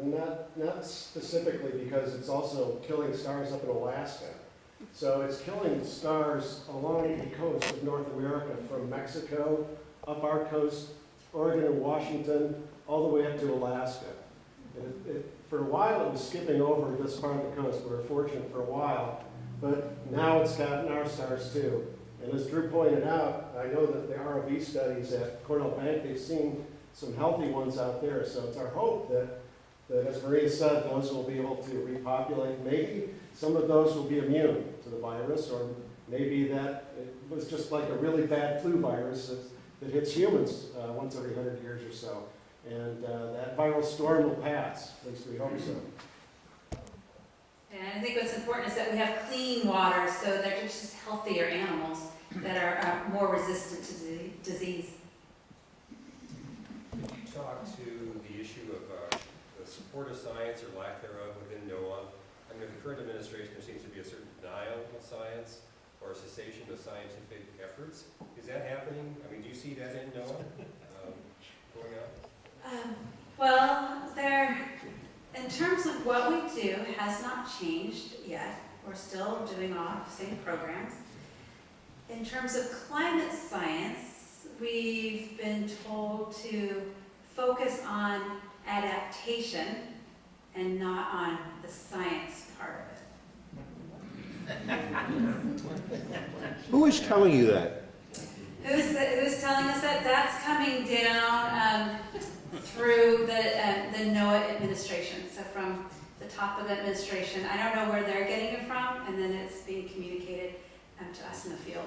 Not specifically, because it's also killing stars up in Alaska. So it's killing stars along the coast of North America, from Mexico, up our coast, Oregon and Washington, all the way up to Alaska. For a while it was skipping over this part of the coast. We were fortunate for a while, but now it's gotten our stars too. And as Drew pointed out, I know that the ROV studies at Cornell Bank, they've seen some healthy ones out there. So it's our hope that as Maria said, those will be able to repopulate. Maybe some of those will be immune to the virus, or maybe that it was just like a really bad flu virus that hits humans once every 100 years or so. And that viral storm will pass, at least we hope so. And I think what's important is that we have clean water, so they're just healthier animals that are more resistant to disease. Talk to the issue of the support of science or lack thereof within NOAA. I mean, with the current administration, there seems to be a certain denial of science or a cessation of scientific efforts. Is that happening? I mean, do you see that in NOAA going on? Well, in terms of what we do, has not changed yet. We're still doing all the same programs. In terms of climate science, we've been told to focus on adaptation and not on the science part of it. Who is telling you that? Who's telling us that? That's coming down through the NOAA administration. So from the top of the administration, I don't know where they're getting it from, and then it's being communicated to us in the field.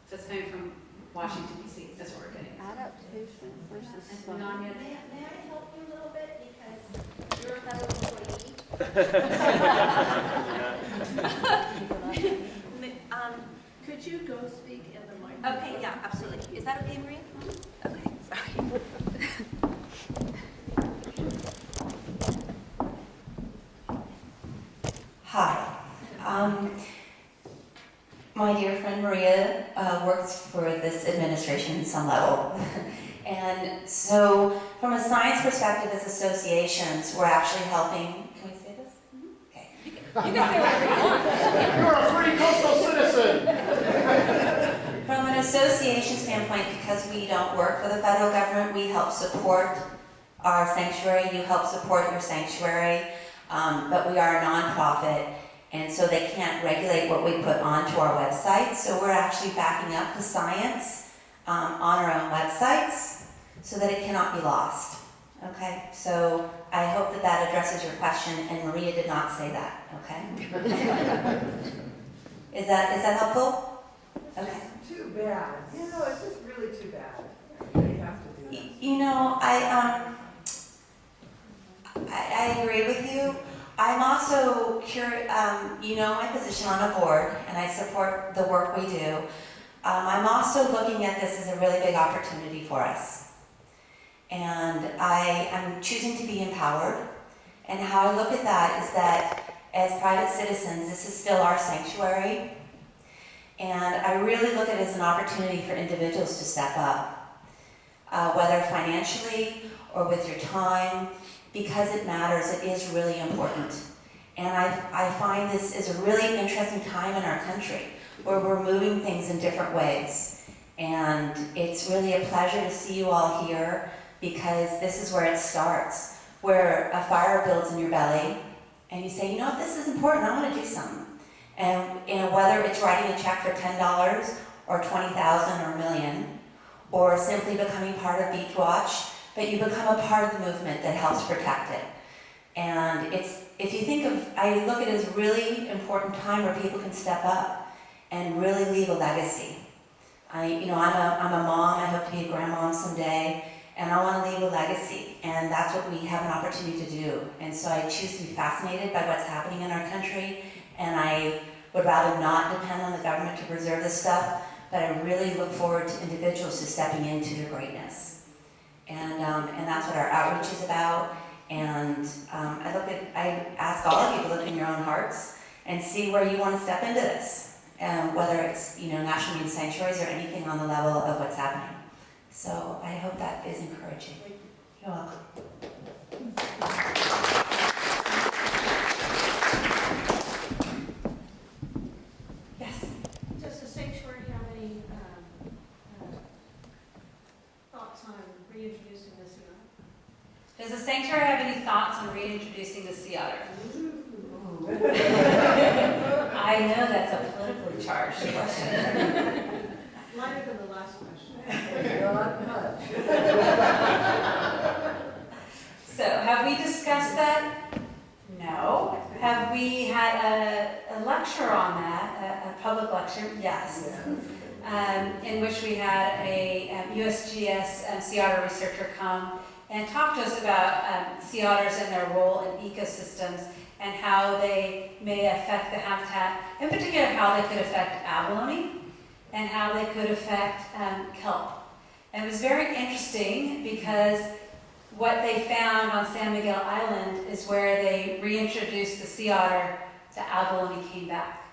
So it's coming from Washington, D.C. That's what we're getting. Adaptation versus. And Nanya, May I help you a little bit because you're a federal employee? Could you go speak in the microphone? Okay, yeah, absolutely. Is that okay, Maria? Okay, sorry. Hi. My dear friend Maria works for this administration in some level. And so from a science perspective as associations, we're actually helping, can we say this? Okay. you can say whatever you want. You're a free coastal citizen. From an association standpoint, because we don't work for the federal government, we help support our sanctuary, you help support your sanctuary, but we are a nonprofit, and so they can't regulate what we put onto our website, so we're actually backing up the science on our own websites so that it cannot be lost. Okay, so I hope that that addresses your question, and Maria did not say that, okay? Is that helpful? Okay. Too bad. You know, it's just really too bad. They have to do that. You know, I agree with you. I'm also curious, you know my position on the board, and I support the work we do. I'm also looking at this as a really big opportunity for us. And I am choosing to be empowered. And how I look at that is that as private citizens, this is still our sanctuary. And I really look at it as an opportunity for individuals to step up, whether financially or with your time, because it matters, it is really important. And I find this is a really interesting time in our country where we're moving things in different ways. And it's really a pleasure to see you all here because this is where it starts, where a fire builds in your belly and you say, you know what, this is important, I want to do something. And you know, whether it's writing a check for $10 or $20,000 or $1 million, or simply becoming part of Beach Watch, but you become a part of the movement that helps protect it. And it's, if you think of, I look at it as a really important time where people can step up and really leave a legacy. I'm a mom, I hope to be a grandmom someday, and I want to leave a legacy, and that's what we have an opportunity to do. And so I choose to be fascinated by what's happening in our country, and I would rather not depend on the government to preserve this stuff, but I really look forward to individuals just stepping into their greatness. And that's what our outreach is about. And I ask all of you to look in your own hearts and see where you want to step into this, whether it's national marine sanctuaries or anything on the level of what's happening. So I hope that is encouraging. You're welcome. Yes. Does the sanctuary have any thoughts on reintroducing the sea otter? Does the sanctuary have any thoughts on reintroducing the sea otter? I know that's a politically charged question. Lighter than the last question. Not much. So, have we discussed that? No. Have we had a lecture on that, a public lecture? Yes. In which we had a USGS sea otter researcher come and talk to us about sea otters and their role in ecosystems and how they may affect the habitat, in particular how they could affect abalone and how they could affect kelp. And it was very interesting because what they found on San Miguel Island is where they reintroduced the sea otter, the abalone came back.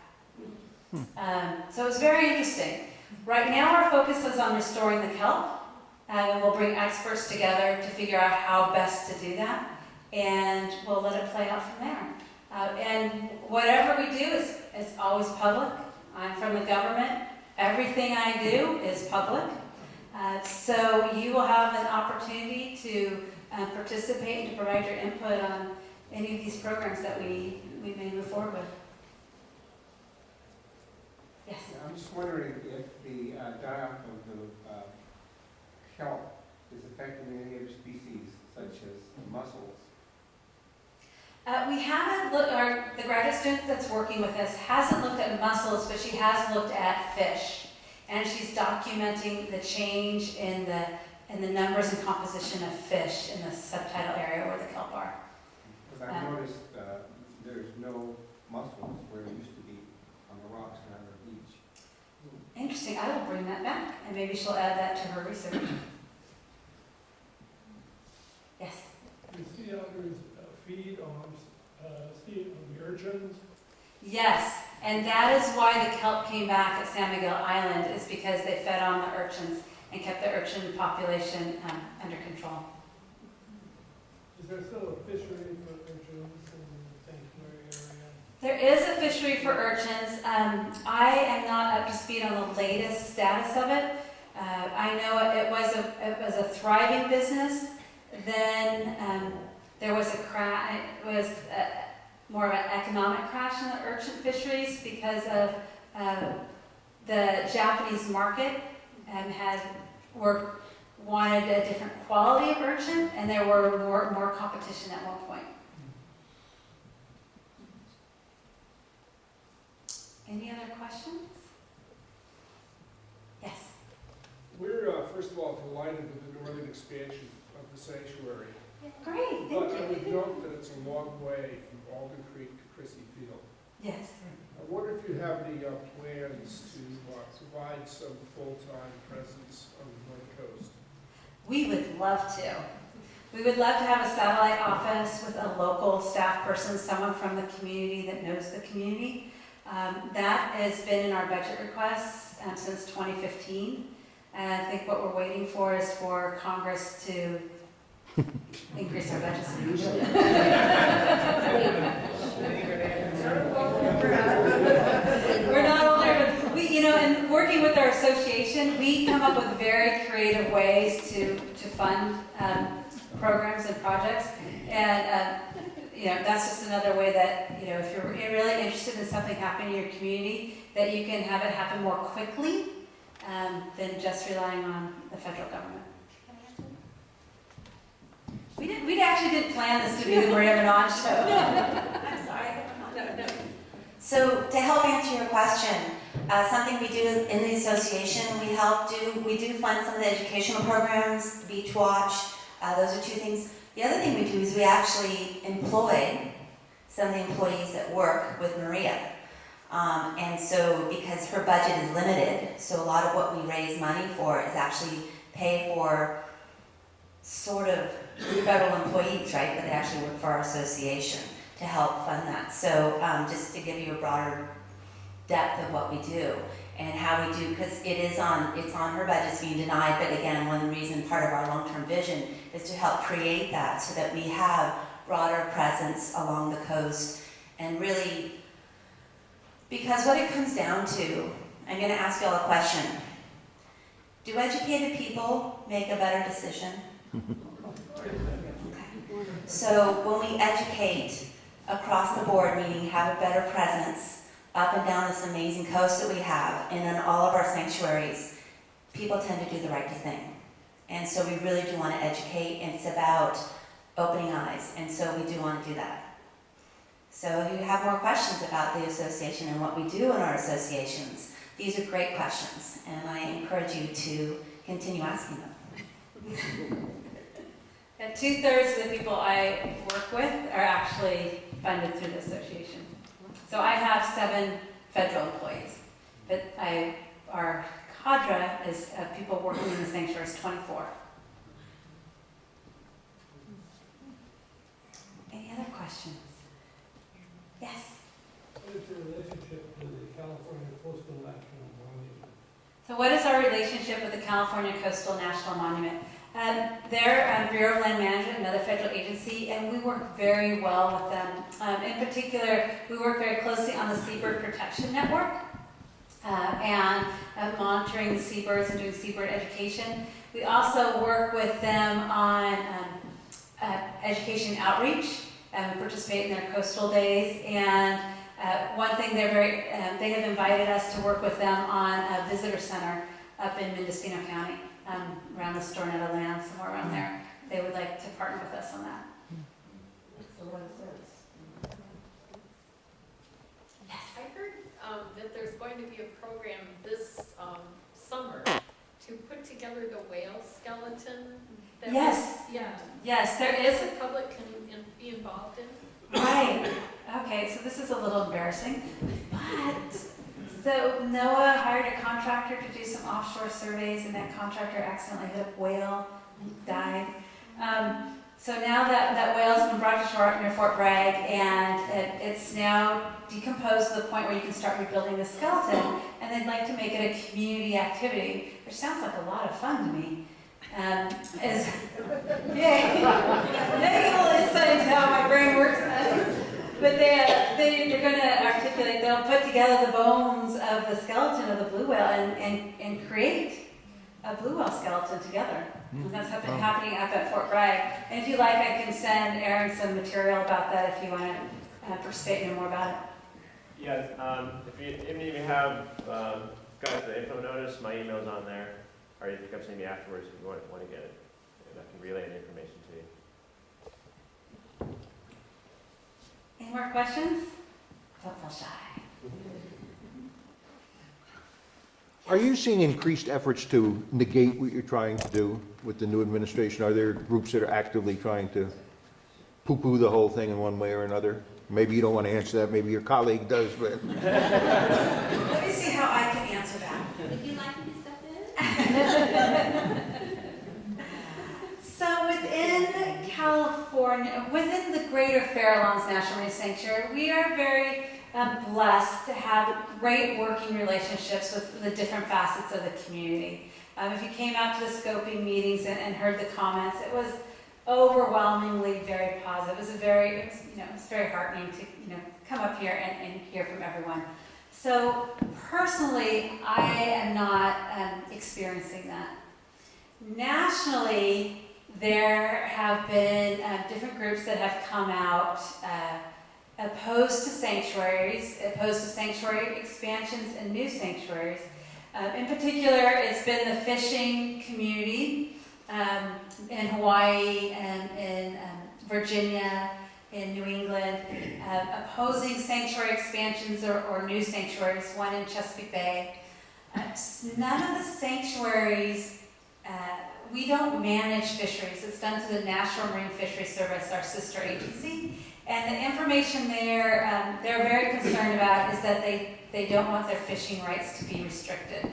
So it was very interesting. Right now our focus is on restoring the kelp, and we'll bring experts together to figure out how best to do that, and we'll let it play out from there. And whatever we do is always public. I'm from the government. Everything I do is public. So you will have an opportunity to participate and to provide your input on any of these programs that we may move forward with. Yes? I'm just wondering if the die-off of the kelp is affecting any other species, such as mussels. We haven't looked, the graduate student that's working with us hasn't looked at mussels, but she has looked at fish. And she's documenting the change in the numbers and composition of fish in the subtidal area where the kelp are. Because I've noticed there's no mussels where it used to be on the rocks around the beach. Interesting, I will bring that back, and maybe she'll add that to her research. Yes? The sea otters feed on the urchins. Yes, and that is why the kelp came back at San Miguel Island, is because they fed on the urchins and kept the urchin population under control. Is there still a fishery for urchins in the sanctuary area? There is a fishery for urchins. I am not up to speed on the latest status of it. I know it was a thriving business. Then there was a crash. It was more of an economic crash in the urchin fisheries because of the Japanese market wanted a different quality of urchin, and there were more competition at one point. Any other questions? Yes. We're, first of all, delighted with the northern expansion of the sanctuary. Great, But thank I would you. note that it's a long way from Alden Creek to Chrissy Field. Yes. I wonder if you have any plans to provide some full-time presence on the North Coast. We would love to. We would love to have a satellite office with a local staff person, someone from the community that knows the community. That has been in our budget requests since 2015. And I think what we're waiting for is for Congress to increase our budget. We're not older, but and working with our association, we come up with very creative ways to fund programs and projects. And that's just another way that, if you're really interested in something happening in your community, that you can have it happen more quickly than just relying on the federal government. We actually didn't plan this to be the Maria Manon show. I'm sorry. No. So to help answer your question, something we do in the association, we do fund some of the educational programs, Beach Watch, those are two things. The other thing we do is we actually employ some of the employees that work with Maria. And so because her budget is limited, so a lot of what we raise money for is actually pay for sort of federal employees, right? But they actually work for our association to help fund that. So just to give you a broader depth of what we do and how we do, because it's on her budget's being denied, but again, one reason, part of our long-term vision is to help create that so that we have broader presence along the coast. And really, because what it comes down to, I'm going to ask you all a question. Do educated people make a better decision? Okay. So when we educate across the board, meaning have a better presence up and down this amazing coast that we have, and in all of our sanctuaries, people tend to do the right thing. And so we really do want to educate, and it's about opening eyes, and so we do want to do that. So if you have more questions about the association and what we do in our associations, these are great questions, and I encourage you to continue asking them. And 2/3 of the people I work with are actually funded through the association. So I have 7 federal employees, but our cadre is people working in the sanctuary is 24. Any other questions? Yes? What is your relationship with the California Coastal National Monument? So what is our relationship with the California Coastal National Monument? They're Bureau of Land Management, another federal agency, and we work very well with them. In particular, we work very closely on the Seabird Protection Network and monitoring the seabirds and doing seabird education. We also work with them on education outreach, and we participate in their coastal days, and One thing they have invited us to work with them on a visitor center up in Mendocino County, around the Stornetta land, somewhere around there. They would like to partner with us on that. Makes a lot of sense. I heard that there's going to be a program this summer to put together the whale skeleton. Yes. Yeah. Yes, there is. The public can be involved in. Right. Okay, so this is a little embarrassing, but so NOAA hired a contractor to do some offshore surveys, and that contractor accidentally hit a whale and died. So now that whale's been brought to shore near Fort Bragg, and it's now decomposed to the point where you can start rebuilding the skeleton, and they'd like to make it a community activity, which sounds like a lot of fun to me. Yay! Little insight into how my brain works. But they're going to articulate, they'll put together the bones of the skeleton of the blue whale and create a blue whale skeleton together. And that's happening up at Fort Bragg. And if you like, I can send Aaron some material about that if you want to participate and know more about it. Yeah, if you have got the info notice, my email's on there. Or you can come see me afterwards if you want to get it. And I can relay the information to you. Any more questions? Don't feel shy. Are you seeing increased efforts to negate what you're trying to do with the new administration? Are there groups that are actively trying to poo-poo the whole thing in one way or another? Maybe you don't want to answer that, maybe your colleague does, but... Let me see how I can answer that. Would you like me to step in? So within California, within the greater Farallones National Marine Sanctuary, we are very blessed to have great working relationships with the different facets of the community. If you came out to the scoping meetings and heard the comments, it was overwhelmingly very positive. It was very heartening to come up here and hear from everyone. So personally, I am not experiencing that. Nationally, there have been different groups that have come out opposed to sanctuaries, opposed to sanctuary expansions and new sanctuaries. In particular, it's been the fishing community in Hawaii and in Virginia, in New England, opposing sanctuary expansions or new sanctuaries, one in Chesapeake Bay. None of the sanctuaries, we don't manage fisheries. It's done through the National Marine Fisheries Service, our sister agency. And the information they're very concerned about is that they don't want their fishing rights to be restricted.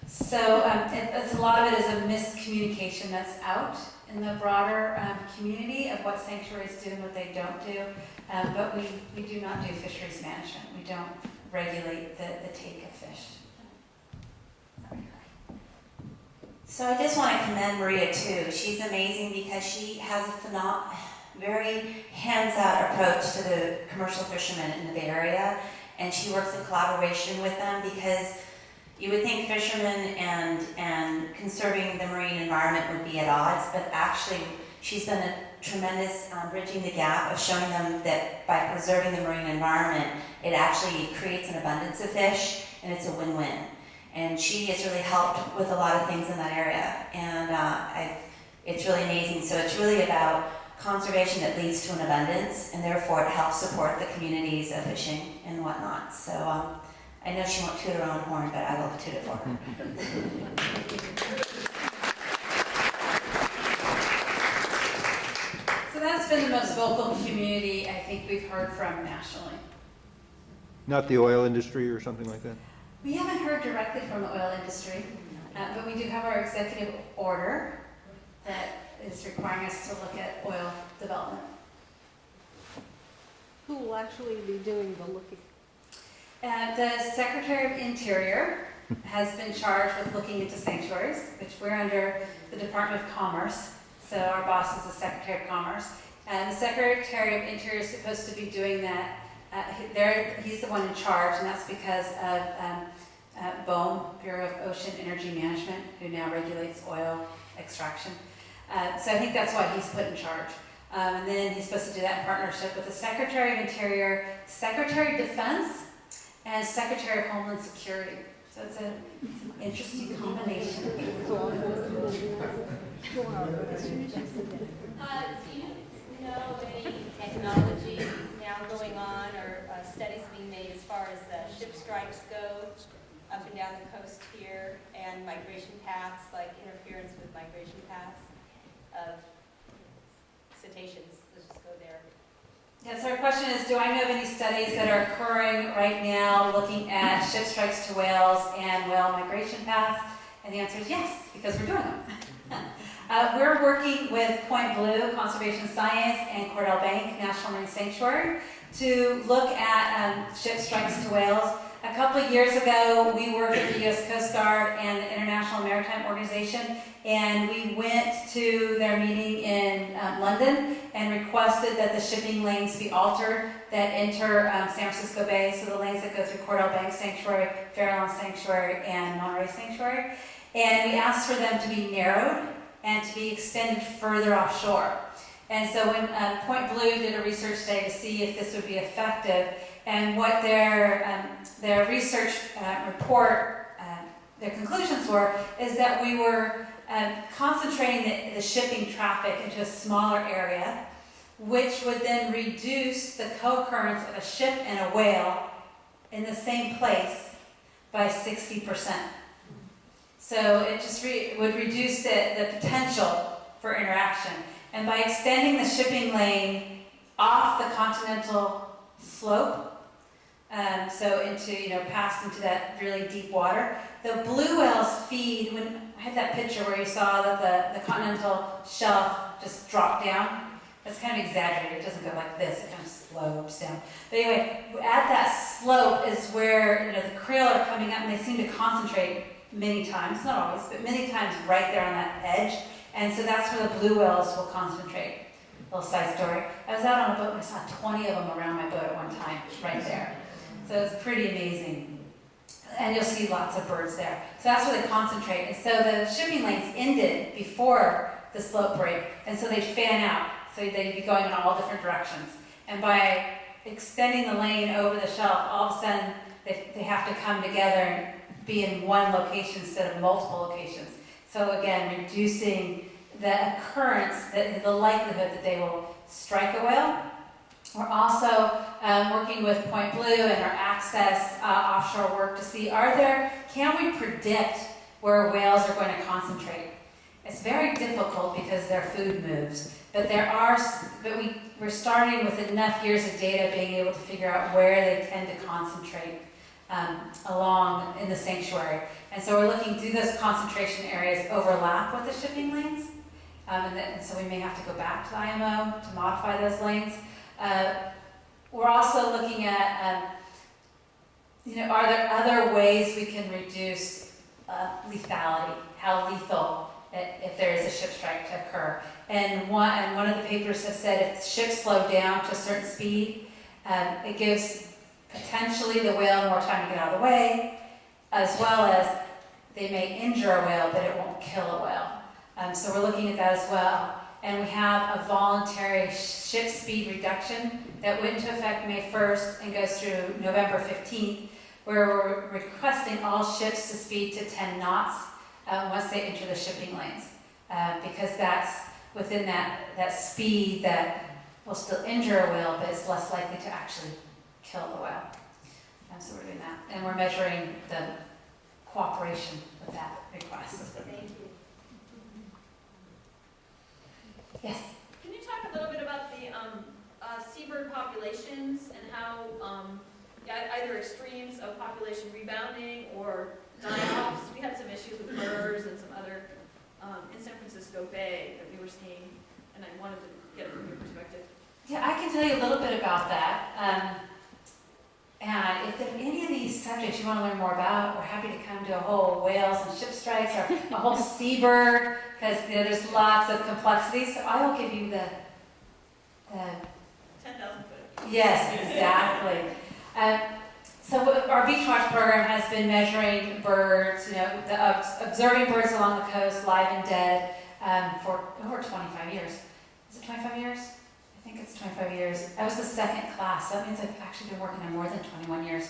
So a lot of it is a miscommunication that's out in the broader community of what sanctuaries do and what they don't do. But we do not do fisheries management. We don't regulate the take of fish. So I just want to commend Maria too. She's amazing because she has a very hands-out approach to the commercial fishermen in the Bay Area, and she works in collaboration with them because you would think fishermen and conserving the marine environment would be at odds, but actually she's done a tremendous bridging the gap of showing them that by preserving the marine environment, it actually creates an abundance of fish, and it's a win-win. And she has really helped with a lot of things in that area, and it's really amazing. So it's really about conservation that leads to an abundance, and therefore it helps support the communities of fishing and whatnot. So I know she won't toot her own horn, but I will toot it for her. So that's been the most vocal community I think we've heard from nationally. Not the oil industry or something like that? We haven't heard directly from the oil industry, but we do have our executive order that is requiring us to look at oil development. Who will actually be doing the looking? The Secretary of Interior has been charged with looking into sanctuaries, which we're under the Department of Commerce. So our boss is the Secretary of Commerce. And the Secretary of Interior is supposed to be doing that. He's the one in charge, and that's because of BOEM, Bureau of Ocean Energy Management, who now regulates oil extraction. So I think that's why he's put in charge. And then he's supposed to do that in partnership with the Secretary of Interior, Secretary of Defense, and Secretary of Homeland Security. So it's an interesting combination. Do you know of any technology now going on or studies being made as far as ship strikes go up and down the coast here and migration paths, like interference with migration paths of cetaceans? Let's just go there. Yeah, so our question is, do I know of any studies that are occurring right now looking at ship strikes to whales and whale migration paths? And the answer is yes, because we're doing them. We're working with Point Blue Conservation Science and Cordell Bank National Marine Sanctuary to look at ship strikes to whales. A couple of years ago, we worked with the U.S. Coast Guard and the International Maritime Organization, and we went to their meeting in London and requested that the shipping lanes be altered that enter San Francisco Bay, so the lanes that go through Cordell Bank Sanctuary, Farralones Sanctuary, and Monterey Sanctuary. And we asked for them to be narrowed and to be extended further offshore. And so when Point Blue did a research study to see if this would be effective, and what their research report, their conclusions were, is that we were concentrating the shipping traffic into a smaller area, which would then reduce the co-occurrence of a ship and a whale in the same place by 60%. So it just would reduce the potential for interaction. And by extending the shipping lane off the continental slope, so past into that really deep water, the blue whales feed, when I had that picture where you saw that the continental shelf just dropped down. That's kind of exaggerated, it doesn't go like this, it kind of slopes down. But anyway, at that slope is where the krill are coming up, and they seem to concentrate many times, not always, but many times right there on that edge. And so that's where the blue whales will concentrate. Little side story. I was out on a boat and I saw 20 of them around my boat at one time, right there. So it's pretty amazing. And you'll see lots of birds there. So that's where they concentrate. And so the shipping lanes ended before the slope break. And so they fan out. So they'd be going in all different directions. And by extending the lane over the shelf, all of a sudden they have to come together and be in one location instead of multiple locations. So again, reducing the occurrence, the likelihood that they will strike a whale. We're also working with Point Blue and our access offshore work to see, can we predict where whales are going to concentrate? It's very difficult because their food moves, but we're starting with enough years of data being able to figure out where they tend to concentrate along in the sanctuary. And so we're looking, do those concentration areas overlap with the shipping lanes? And so we may have to go back to the IMO to modify those lanes. We're also looking at, are there other ways we can reduce lethality, how lethal if there is a ship strike to occur? And one of the papers have said if ships slow down to a certain speed, it gives potentially the whale more time to get out of the way, as well as they may injure a whale, but it won't kill a whale. So we're looking at that as well. And we have a voluntary ship speed reduction that went into effect May 1st and goes through November 15th, where we're requesting all ships to speed to 10 knots once they enter the shipping lanes, because that's within that speed that will still injure a whale, but it's less likely to actually kill the whale. So we're doing that. And we're measuring the cooperation with that request. Thank you. Yes? Can you talk a little bit about the seabird populations and how either extremes of population rebounding or die-offs? We had some issues with birds and some other in San Francisco Bay that we were seeing, and I wanted to get it from your perspective. Yeah, I can tell you a little bit about that. And if there are any of these subjects you want to learn more about, we're happy to come to a whole whales and ship strikes or a whole seabird, because there's lots of complexities. So I will give you the 10,000 foot. Yes, exactly. So our Beach Watch program has been measuring birds, observing birds along the coast, live and dead, for over 25 years. Is it 25 years? think it's 25 years. I was the second class, so that means I've actually been working there more than 21 years.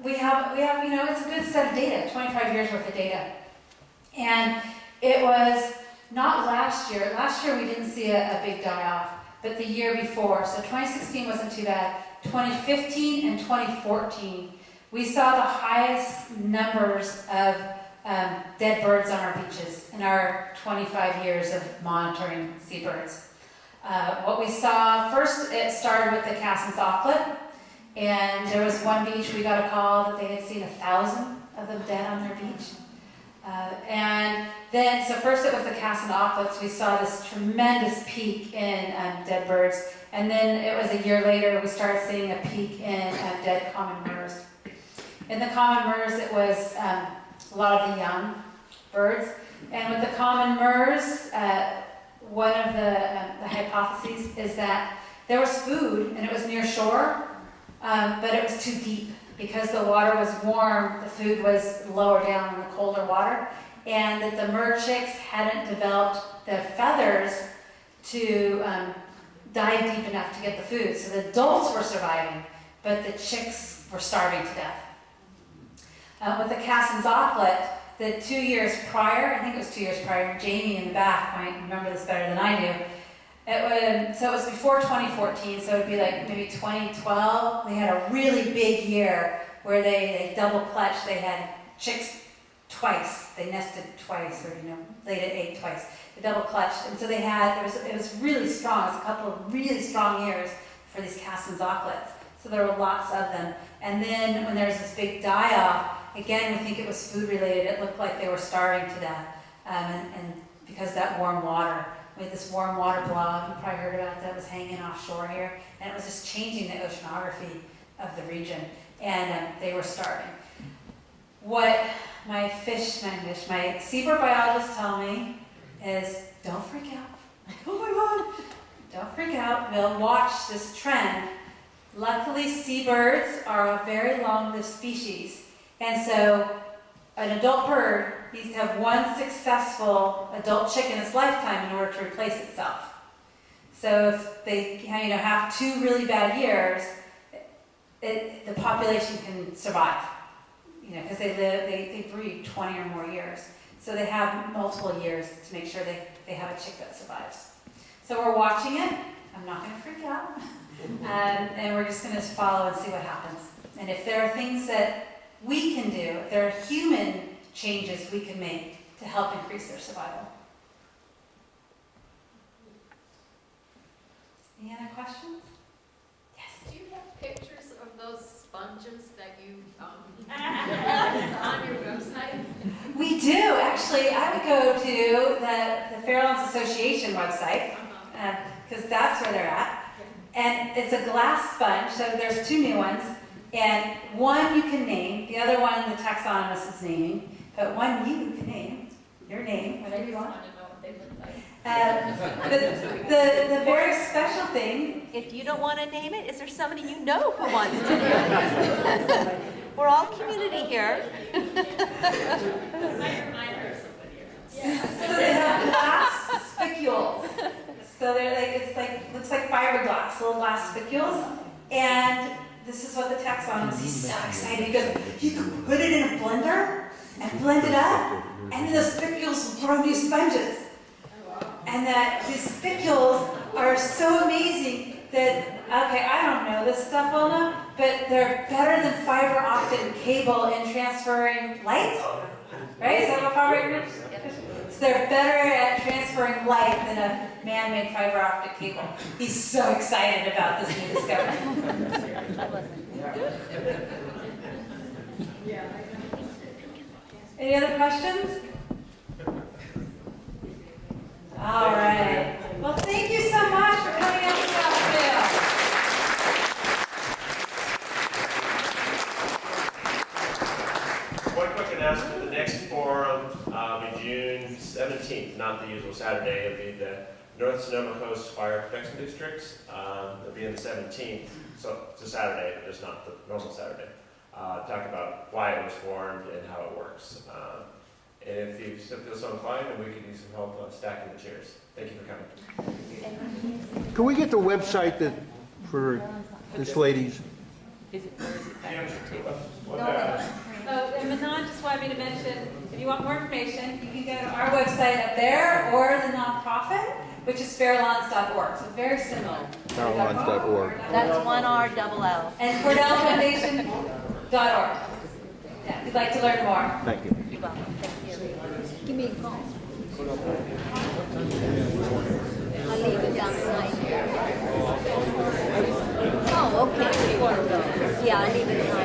We have, it's a good set of data, 25 years worth of data. And it was not last year. Last year we didn't see a big die-off, but the year before. So 2016 wasn't too bad. 2015 and 2014, we saw the highest numbers of dead birds on our beaches in our 25 years of monitoring seabirds. What we saw, first it started with the Cass's auklet, and there was one beach we got a call that they had seen 1,000 of them dead on their beach. And then, so first it was the Cass and auklets. We saw this tremendous peak in dead birds, and then it was a year later we started seeing a peak in dead common murres. In the common murres, it was a lot of the young birds, and with the common murres, one of the hypotheses is that there was food and it was near shore, but it was too deep. Because the water was warm, the food was lower down in the colder water, and that the murre chicks hadn't developed the feathers to dive deep enough to get the food. So the adults were surviving, but the chicks were starving to death. With the Cassin's auklet, the 2 years prior, I think it was 2 years prior, Jamie in the back might remember this better than I do. So it was before 2014, so it would be like maybe 2012. They had a really big year where they double clutched. They had chicks twice. They nested twice, or laid an egg twice. They double clutched, and so they had. It was really strong. It was a couple of really strong years for these Cassin's auklets. So there were lots of them. And then when there was this big die-off, again, we think it was food related. It looked like they were starving to death, and because of that warm water. We had this warm water blob, you probably heard about that, was hanging offshore here, and it was just changing the oceanography of the region, and they were starving. What my seabird biologists tell me is, don't freak out. Oh my God, don't freak out, we'll watch this trend. Luckily, seabirds are a very long-lived species, and so an adult bird needs to have one successful adult chick in its lifetime in order to replace itself. So if they have 2 really bad years, the population can survive, because they breed 20 or more years. So they have multiple years to make sure they have a chick that survives. So we're watching it. I'm not going to freak out. And we're just going to follow and see what happens. And if there are things that we can do, if there are human changes we can make to help increase their survival. Any other questions? Yes. Do you have pictures of those sponges that you on your website? We do, actually. I would go to the Farralones Association website, because that's where they're at. And it's a glass sponge, so there's 2 new ones. And one you can name, the other one the taxonomist is naming, but one you can name, your name, whatever you want. I just want to know what they look like. The very special thing. If you don't want to name it, is there somebody you know who wants to do it? We're all community here. I heard somebody else. So they have glass spicules. So they're looks like fiberglass, little glass spicules. And this is what the taxonomist, he's so excited. He goes, you can put it in a blender and blend it up, and then the spicules will grow new sponges. And that these spicules are so amazing that, okay, I don't know this stuff well enough, but they're better than fiber optic cable in transferring light, right? Is that what fiber optic is? So they're better at transferring light than a man-made fiber optic cable. He's so excited about this new discovery. Any other questions? All right. Well, thank you so much for coming out to Scottsdale. One quick announcement, the next forum will be June 17th, not the usual Saturday. It'll be the North Sonoma Coast Fire Protection Districts. It'll be on the 17th, so it's a Saturday, just not the normal Saturday. Talk about why it was formed and how it works. And if you feel so inclined, then we could use some help stacking the chairs. Thank you for coming. Can we get the website that, for this lady's? Oh, and Manon just wanted me to mention, if you want more information, you can go to our website up there or the nonprofit, which is farallones.org. So very similar. Farallones.org. That's 1RLL. And CordellFoundation.org. Yeah, if you'd like to learn more. Thank you. You're welcome. Thank you. Give me a call. I'll leave it down tonight. Oh, okay. Yeah, I'll leave it tonight.